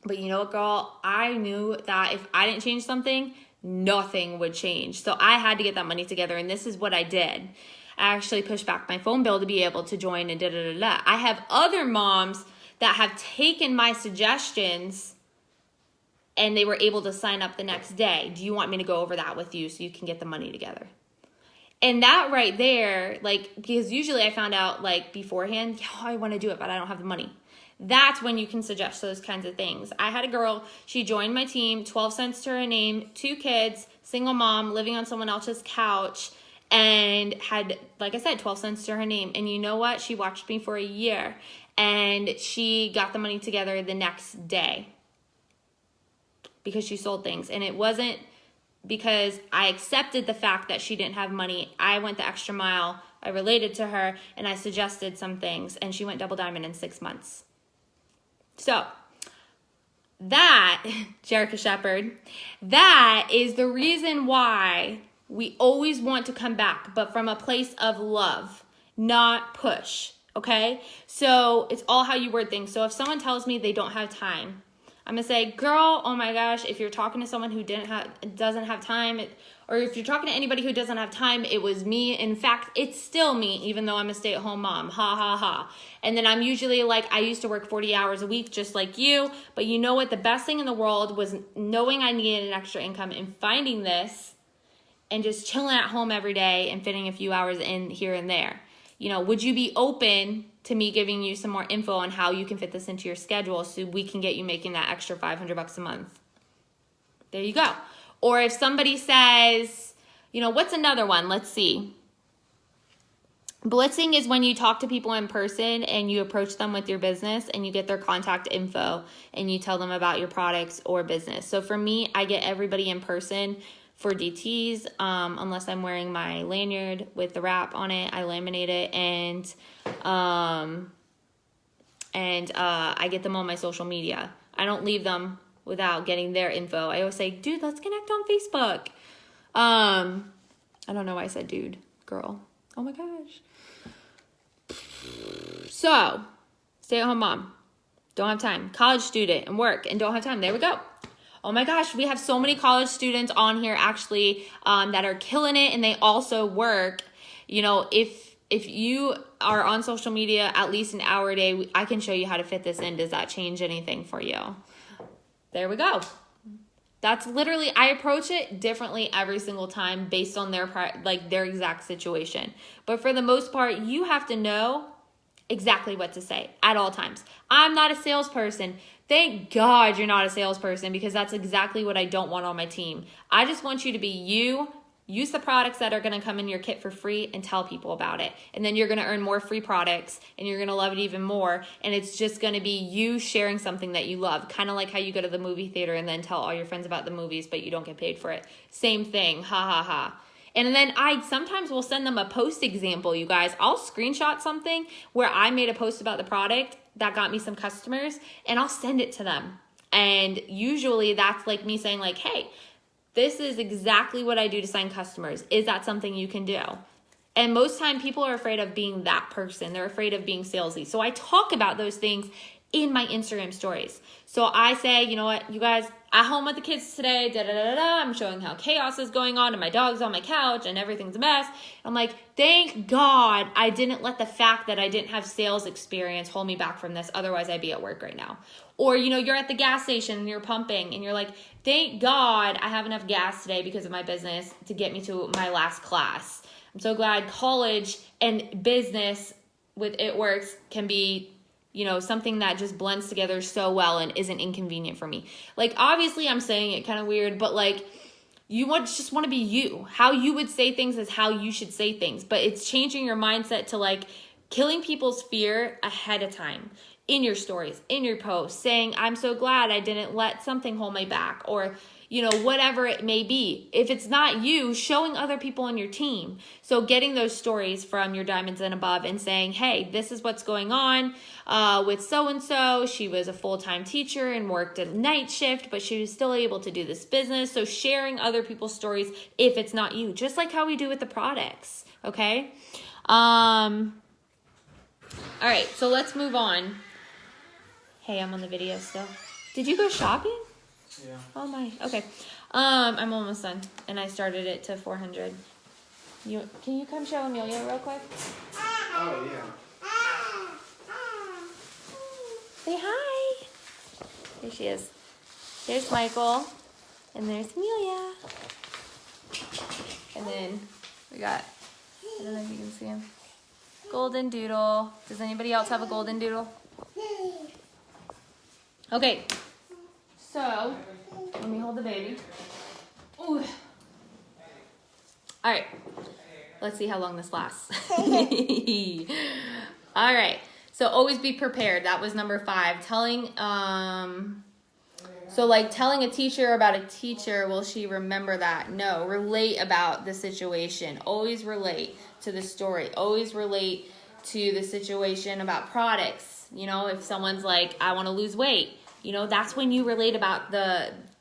But you know what, girl? I knew that if I didn't change something, nothing would change. So I had to get that money together, and this is what I did. I actually pushed back my phone bill to be able to join, and da-da-da-da. I have other moms that have taken my suggestions, and they were able to sign up the next day. Do you want me to go over that with you so you can get the money together? And that right there, because usually I found out, beforehand, I want to do it, but I don't have the money. That's when you can suggest those kinds of things. I had a girl, she joined my team, 12 cents to her name, 2 kids, single mom, living on someone else's couch, and had, like I said, 12 cents to her name. And you know what? She watched me for a year, and she got the money together the next day because she sold things. And it wasn't because I accepted the fact that she didn't have money. I went the extra mile. I related to her, and I suggested some things, and she went double diamond in 6 months. So that, Jerica Shepherd, that is the reason why we always want to come back, but from a place of love, not push, okay? So it's all how you word things. So if someone tells me they don't have time, I'm going to say, girl, oh my gosh, if you're talking to someone who doesn't have time, or if you're talking to anybody who doesn't have time, it was me. In fact, it's still me, even though I'm a stay-at-home mom. Ha, ha, ha. And then I'm usually I used to work 40 hours a week just like you. But you know what? The best thing in the world was knowing I needed an extra income and finding this and just chilling at home every day and fitting a few hours in here and there. Would you be open to me giving you some more info on how you can fit this into your schedule so we can get you making that extra $500 a month? There you go. Or if somebody says, what's another one? Let's see. Blitzing is when you talk to people in person and you approach them with your business and you get their contact info and you tell them about your products or business. So for me, I get everybody in person for DTs, unless I'm wearing my lanyard with the wrap on it. I laminate it, and I get them on my social media. I don't leave them without getting their info. I always say, dude, let's connect on Facebook. I don't know why I said dude, girl. Oh my gosh. So, stay-at-home mom, don't have time. College student and work and don't have time. There we go. Oh my gosh, we have so many college students on here actually that are killing it, and they also work. If you are on social media at least an hour a day, I can show you how to fit this in. Does that change anything for you? There we go. That's literally, I approach it differently every single time based on their exact situation. But for the most part, you have to know exactly what to say at all times. I'm not a salesperson. Thank God you're not a salesperson, because that's exactly what I don't want on my team. I just want you to be you. Use the products that are going to come in your kit for free and tell people about it. And then you're going to earn more free products and you're going to love it even more. And it's just going to be you sharing something that you love. Kind of like how you go to the movie theater and then tell all your friends about the movies, but you don't get paid for it. Same thing. Ha ha ha. And then I sometimes will send them a post example, you guys. I'll screenshot something where I made a post about the product that got me some customers, and I'll send it to them. And usually that's like me saying hey, this is exactly what I do to sign customers. Is that something you can do? And most time people are afraid of being that person. They're afraid of being salesy. So I talk about those things in my Instagram stories. So I say, you know what, you guys, at home with the kids today, I'm showing how chaos is going on and my dog's on my couch and everything's a mess. I'm like, thank God I didn't let the fact that I didn't have sales experience hold me back from this. Otherwise I'd be at work right now. Or, you know, you're at the gas station and you're pumping and you're like, thank God I have enough gas today because of my business to get me to my last class. I'm so glad college and business with It Works can be, you know, something that just blends together so well and isn't inconvenient for me. Like, obviously I'm saying it kind of weird, but like, just want to be you. How you would say things is how you should say things, but it's changing your mindset to like killing people's fear ahead of time. In your stories, in your posts, saying, I'm so glad I didn't let something hold me back, or, you know, whatever it may be. If it's not you, showing other people on your team. So getting those stories from your diamonds and above and saying, hey, this is what's going on with so-and-so. She was a full-time teacher and worked a night shift, but she was still able to do this business. So sharing other people's stories if it's not you, just like how we do with the products, okay? All right, so let's move on. Hey, I'm on the video still. Did you go shopping? Yeah. Oh my. Okay. I'm almost done, and I started it to 400. Can you come show Amelia real quick? Oh yeah. Say hi. Here she is. There's Michael, and there's Amelia, and then we got. I don't know if you can see him. Golden Doodle. Does anybody else have a golden doodle? Okay, so let me hold the baby. Ooh. All right, let's see how long this lasts. All right, so always be prepared. That was number 5. Telling a teacher about a teacher, will she remember that? No, relate about the situation. Always relate to the story. Always relate to the situation about products. You know, if someone's like, I want to lose weight, you know, that's when you relate about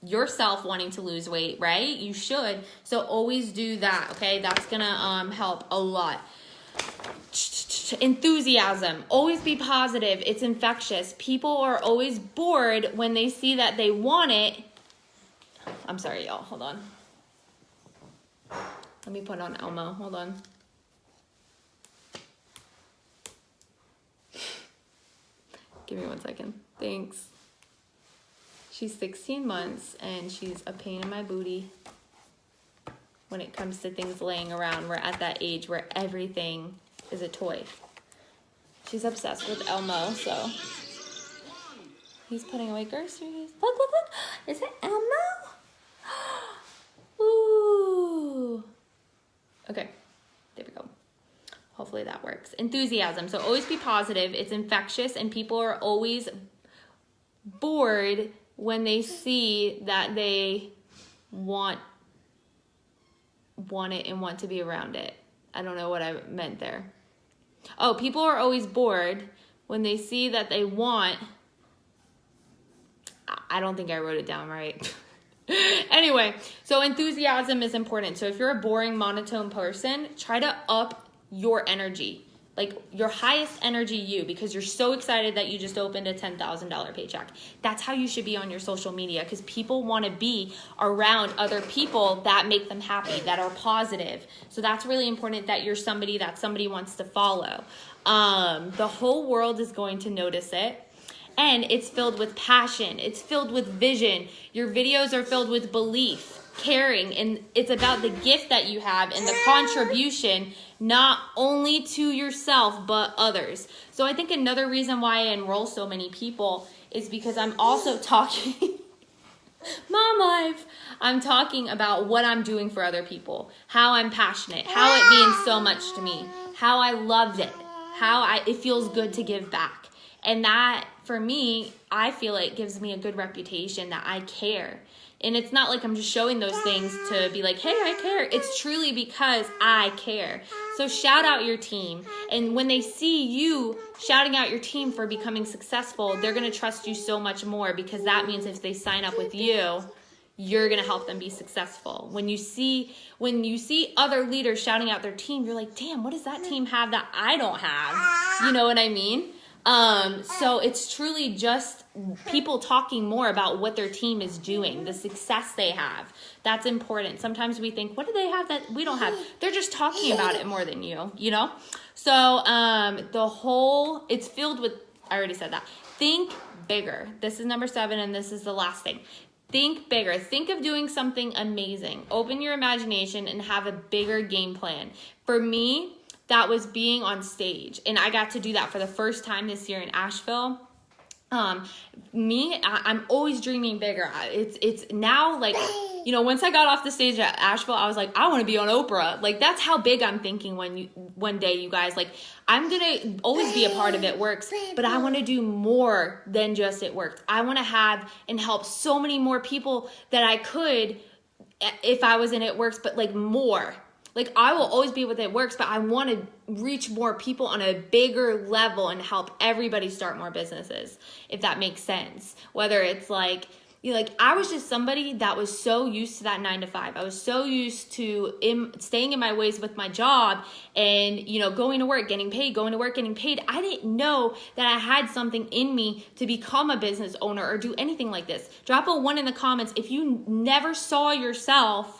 yourself wanting to lose weight, right? You should. So always do that, okay? That's going to help a lot. Enthusiasm. Always be positive. It's infectious. People are always bored when they see that they want it. I'm sorry, y'all. Hold on. Let me put on Elmo. Hold on. Give me 1 second. Thanks. She's 16 months and she's a pain in my booty when it comes to things laying around. We're at that age where everything is a toy. She's obsessed with Elmo, so he's putting away groceries. Look, look, look. Is it Elmo? Ooh. Okay, there we go. Hopefully that works. Enthusiasm. So always be positive. It's infectious, and people are always bored when they see that they want it and want to be around it. I don't know what I meant there. Oh, people are always bored when they see that they want. I don't think I wrote it down right. Anyway, so enthusiasm is important. So if you're a boring, monotone person, try to up your energy. Like your highest energy you, because you're so excited that you just opened a $10,000 paycheck. That's how you should be on your social media, because people want to be around other people that make them happy, that are positive. So that's really important, that you're somebody that somebody wants to follow. The whole world is going to notice it. And it's filled with passion. It's filled with vision. Your videos are filled with belief, caring, and it's about the gift that you have and the contribution, not only to yourself, but others. So I think another reason why I enroll so many people is because I'm also talking, Mom Life, I'm talking about what I'm doing for other people, how I'm passionate, how it means so much to me, how I loved it, it feels good to give back. And that, for me, I feel it gives me a good reputation that I care. And it's not like I'm just showing those things to be like, hey, I care. It's truly because I care. So shout out your team. And when they see you shouting out your team for becoming successful, they're going to trust you so much more, because that means if they sign up with you, you're going to help them be successful. When you see other leaders shouting out their team, you're like, damn, what does that team have that I don't have? You know what I mean? So it's truly just people talking more about what their team is doing, the success they have. That's important. Sometimes we think, what do they have that we don't have? They're just talking about it more than you, you know? So it's filled with, I already said that. Think bigger. This is number 7, and this is the last thing. Think bigger. Think of doing something amazing. Open your imagination and have a bigger game plan. For me, that was being on stage, and I got to do that for the first time this year in Asheville. I'm always dreaming bigger. It's now like, you know, once I got off the stage at Asheville, I was like, I want to be on Oprah. Like, that's how big I'm thinking one day, you guys. Like, I'm going to always be a part of It Works, but I want to do more than just It Works. I want to have and help so many more people that I could if I was in It Works, but like more. Like, I will always be with It Works, but I want to reach more people on a bigger level and help everybody start more businesses, if that makes sense. Whether it's like, you know, like, I was just somebody that was so used to that 9 to 5. I was so used to staying in my ways with my job and, you know, going to work, getting paid, going to work, getting paid. I didn't know that I had something in me to become a business owner or do anything like this. Drop a 1 in the comments if you never saw yourself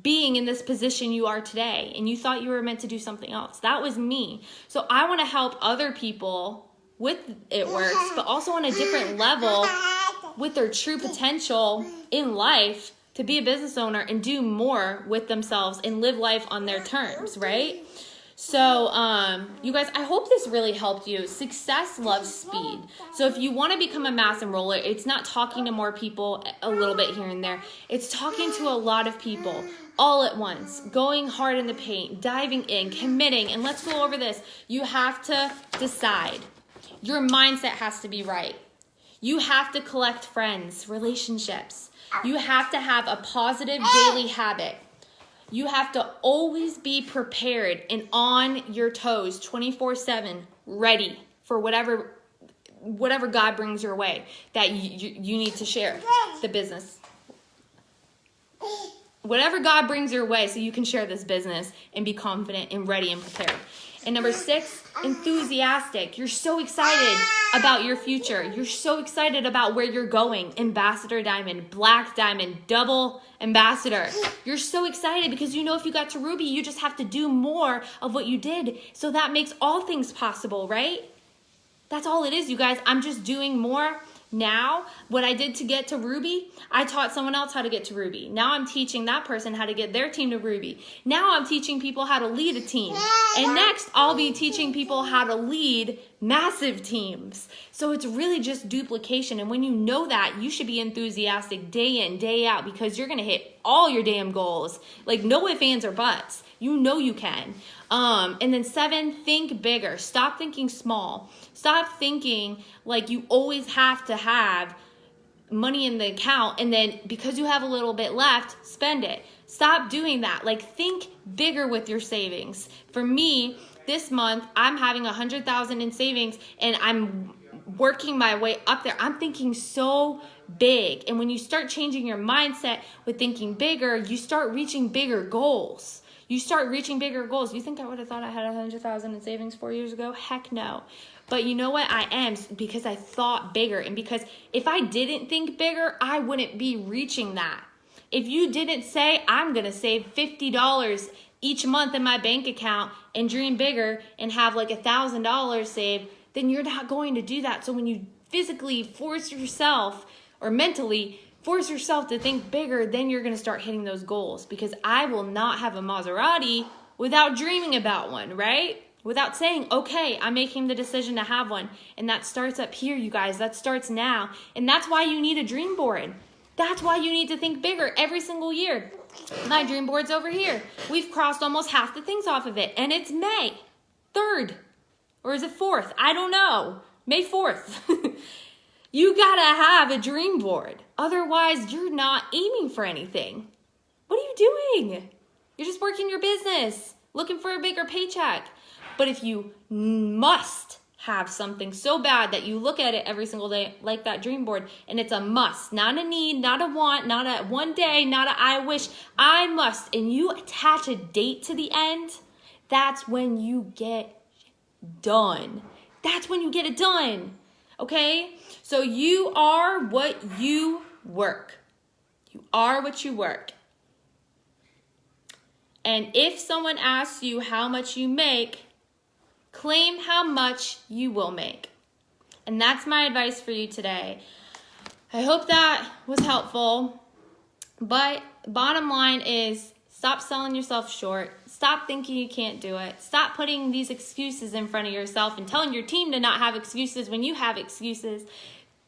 being in this position you are today and you thought you were meant to do something else. That was me. So I want to help other people with It Works, but also on a different level with their true potential in life to be a business owner and do more with themselves and live life on their terms, right? So, you guys, I hope this really helped you. Success loves speed. So if you want to become a mass enroller, it's not talking to more people a little bit here and there. It's talking to a lot of people all at once, going hard in the paint, diving in, committing. And let's go over this. You have to decide. Your mindset has to be right. You have to collect friends, relationships. You have to have a positive daily habit. You have to always be prepared and on your toes 24/7, ready for whatever God brings your way that you need to share the business. Whatever God brings your way so you can share this business and be confident and ready and prepared. And number 6, enthusiastic. You're so excited about your future. You're so excited about where you're going. Ambassador Diamond, Black Diamond, Double Ambassador. You're so excited because you know if you got to Ruby, you just have to do more of what you did. So that makes all things possible, right? That's all it is, you guys. I'm just doing more. Now, what I did to get to Ruby, I taught someone else how to get to Ruby. Now I'm teaching that person how to get their team to Ruby. Now I'm teaching people how to lead a team. And next, I'll be teaching people how to lead massive teams. So it's really just duplication. And when you know that, you should be enthusiastic day in, day out, because you're going to hit all your damn goals. Like, no ifs, ands, or buts. You know you can. And then 7, think bigger. Stop thinking small. Stop thinking like you always have to have money in the account and then because you have a little bit left, spend it. Stop doing that. Like, think bigger with your savings. For me, this month, I'm having 100,000 in savings and I'm working my way up there. I'm thinking so big. And when you start changing your mindset with thinking bigger, you start reaching bigger goals. You start reaching bigger goals. You think I would have thought I had 100,000 in savings 4 years ago? Heck no. But you know what? I am, because I thought bigger. And because if I didn't think bigger, I wouldn't be reaching that. If you didn't say, I'm going to save $50 each month in my bank account and dream bigger and have like $1,000 saved, then you're not going to do that. So when you physically force yourself or mentally force yourself to think bigger, then you're going to start hitting those goals. Because I will not have a Maserati without dreaming about one, right? Without saying, okay, I'm making the decision to have one. And that starts up here, you guys. That starts now. And that's why you need a dream board. That's why you need to think bigger every single year. My dream board's over here. We've crossed almost half the things off of it. And it's May 3rd. Or is it 4th? I don't know. May 4th. You gotta have a dream board. Otherwise, you're not aiming for anything. What are you doing? You're just working your business, looking for a bigger paycheck. But if you must have something so bad that you look at it every single day, like that dream board, and it's a must, not a need, not a want, not a one day, not a I wish, I must, and you attach a date to the end, that's when you get done. That's when you get it done. Okay? So you are what you work. You are what you work. And if someone asks you how much you make, claim how much you will make. And that's my advice for you today. I hope that was helpful. But bottom line is, stop selling yourself short. Stop thinking you can't do it. Stop putting these excuses in front of yourself and telling your team to not have excuses when you have excuses.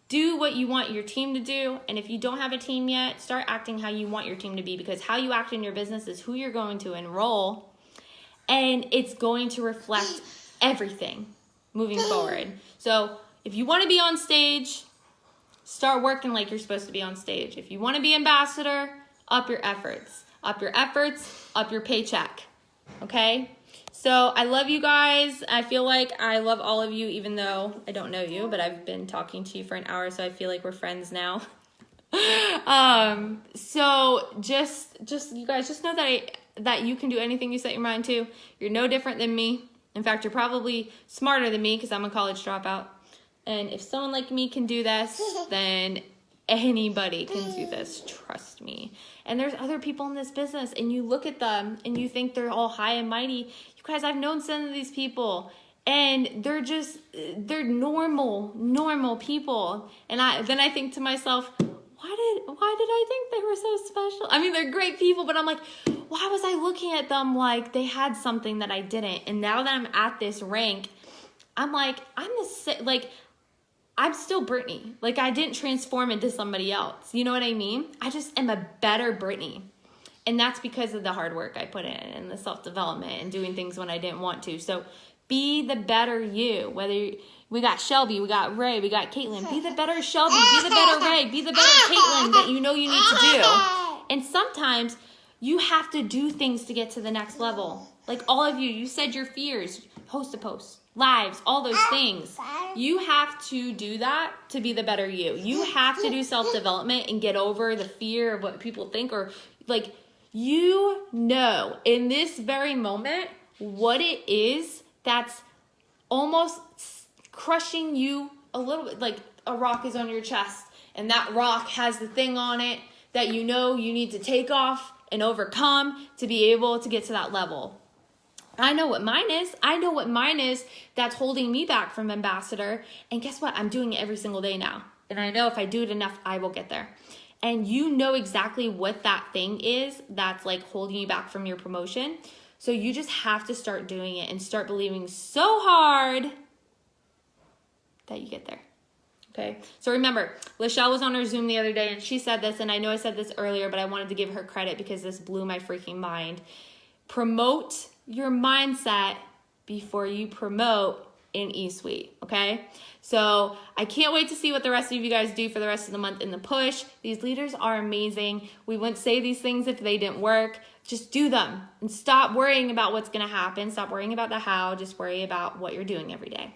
Do what you want your team to do. And if you don't have a team yet, start acting how you want your team to be, because how you act in your business is who you're going to enroll. And it's going to reflect everything moving forward. So if you want to be on stage, start working like you're supposed to be on stage. If you want to be ambassador, up your efforts. Up your efforts, up your paycheck. Okay? So I love you guys. I feel like I love all of you, even though I don't know you, but I've been talking to you for an hour, so I feel like we're friends now. So just you guys just know that you can do anything you set your mind to. You're no different than me. In fact, you're probably smarter than me because I'm a college dropout. And if someone like me can do this, then anybody can do this. Trust me. And there's other people in this business, and you look at them and you think they're all high and mighty. You guys, I've known some of these people, and they're normal people. And then I think to myself, why did I think they were so special? I mean, they're great people, but I'm like, why was I looking at them like they had something that I didn't? And now that I'm at this rank, I'm like, I'm still Brittany. Like, I didn't transform into somebody else. You know what I mean? I just am a better Brittany. And that's because of the hard work I put in and the self-development and doing things when I didn't want to. So be the better you. Whether we got Shelby, we got Ray, we got Caitlin. Be the better Shelby, be the better Ray, be the better Caitlin that you know you need to do. And sometimes you have to do things to get to the next level. Like all of you, you said your fears, host to post, lives, all those things. You have to do that to be the better you. You have to do self-development and get over the fear of what people think, or like, you know in this very moment what it is that's almost crushing you a little bit. Like a rock is on your chest, and that rock has the thing on it that you know you need to take off and overcome to be able to get to that level. I know what mine is. I know what mine is that's holding me back from ambassador. And guess what? I'm doing it every single day now. And I know if I do it enough, I will get there. And you know exactly what that thing is that's like holding you back from your promotion. So you just have to start doing it and start believing so hard that you get there. Okay. So remember, Lachelle was on her Zoom the other day and she said this, and I know I said this earlier, but I wanted to give her credit because this blew my freaking mind. Promote your mindset before you promote in eSuite, okay? So I can't wait to see what the rest of you guys do for the rest of the month in the push. These leaders are amazing. We wouldn't say these things if they didn't work. Just do them and stop worrying about what's going to happen. Stop worrying about the how. Just worry about what you're doing every day.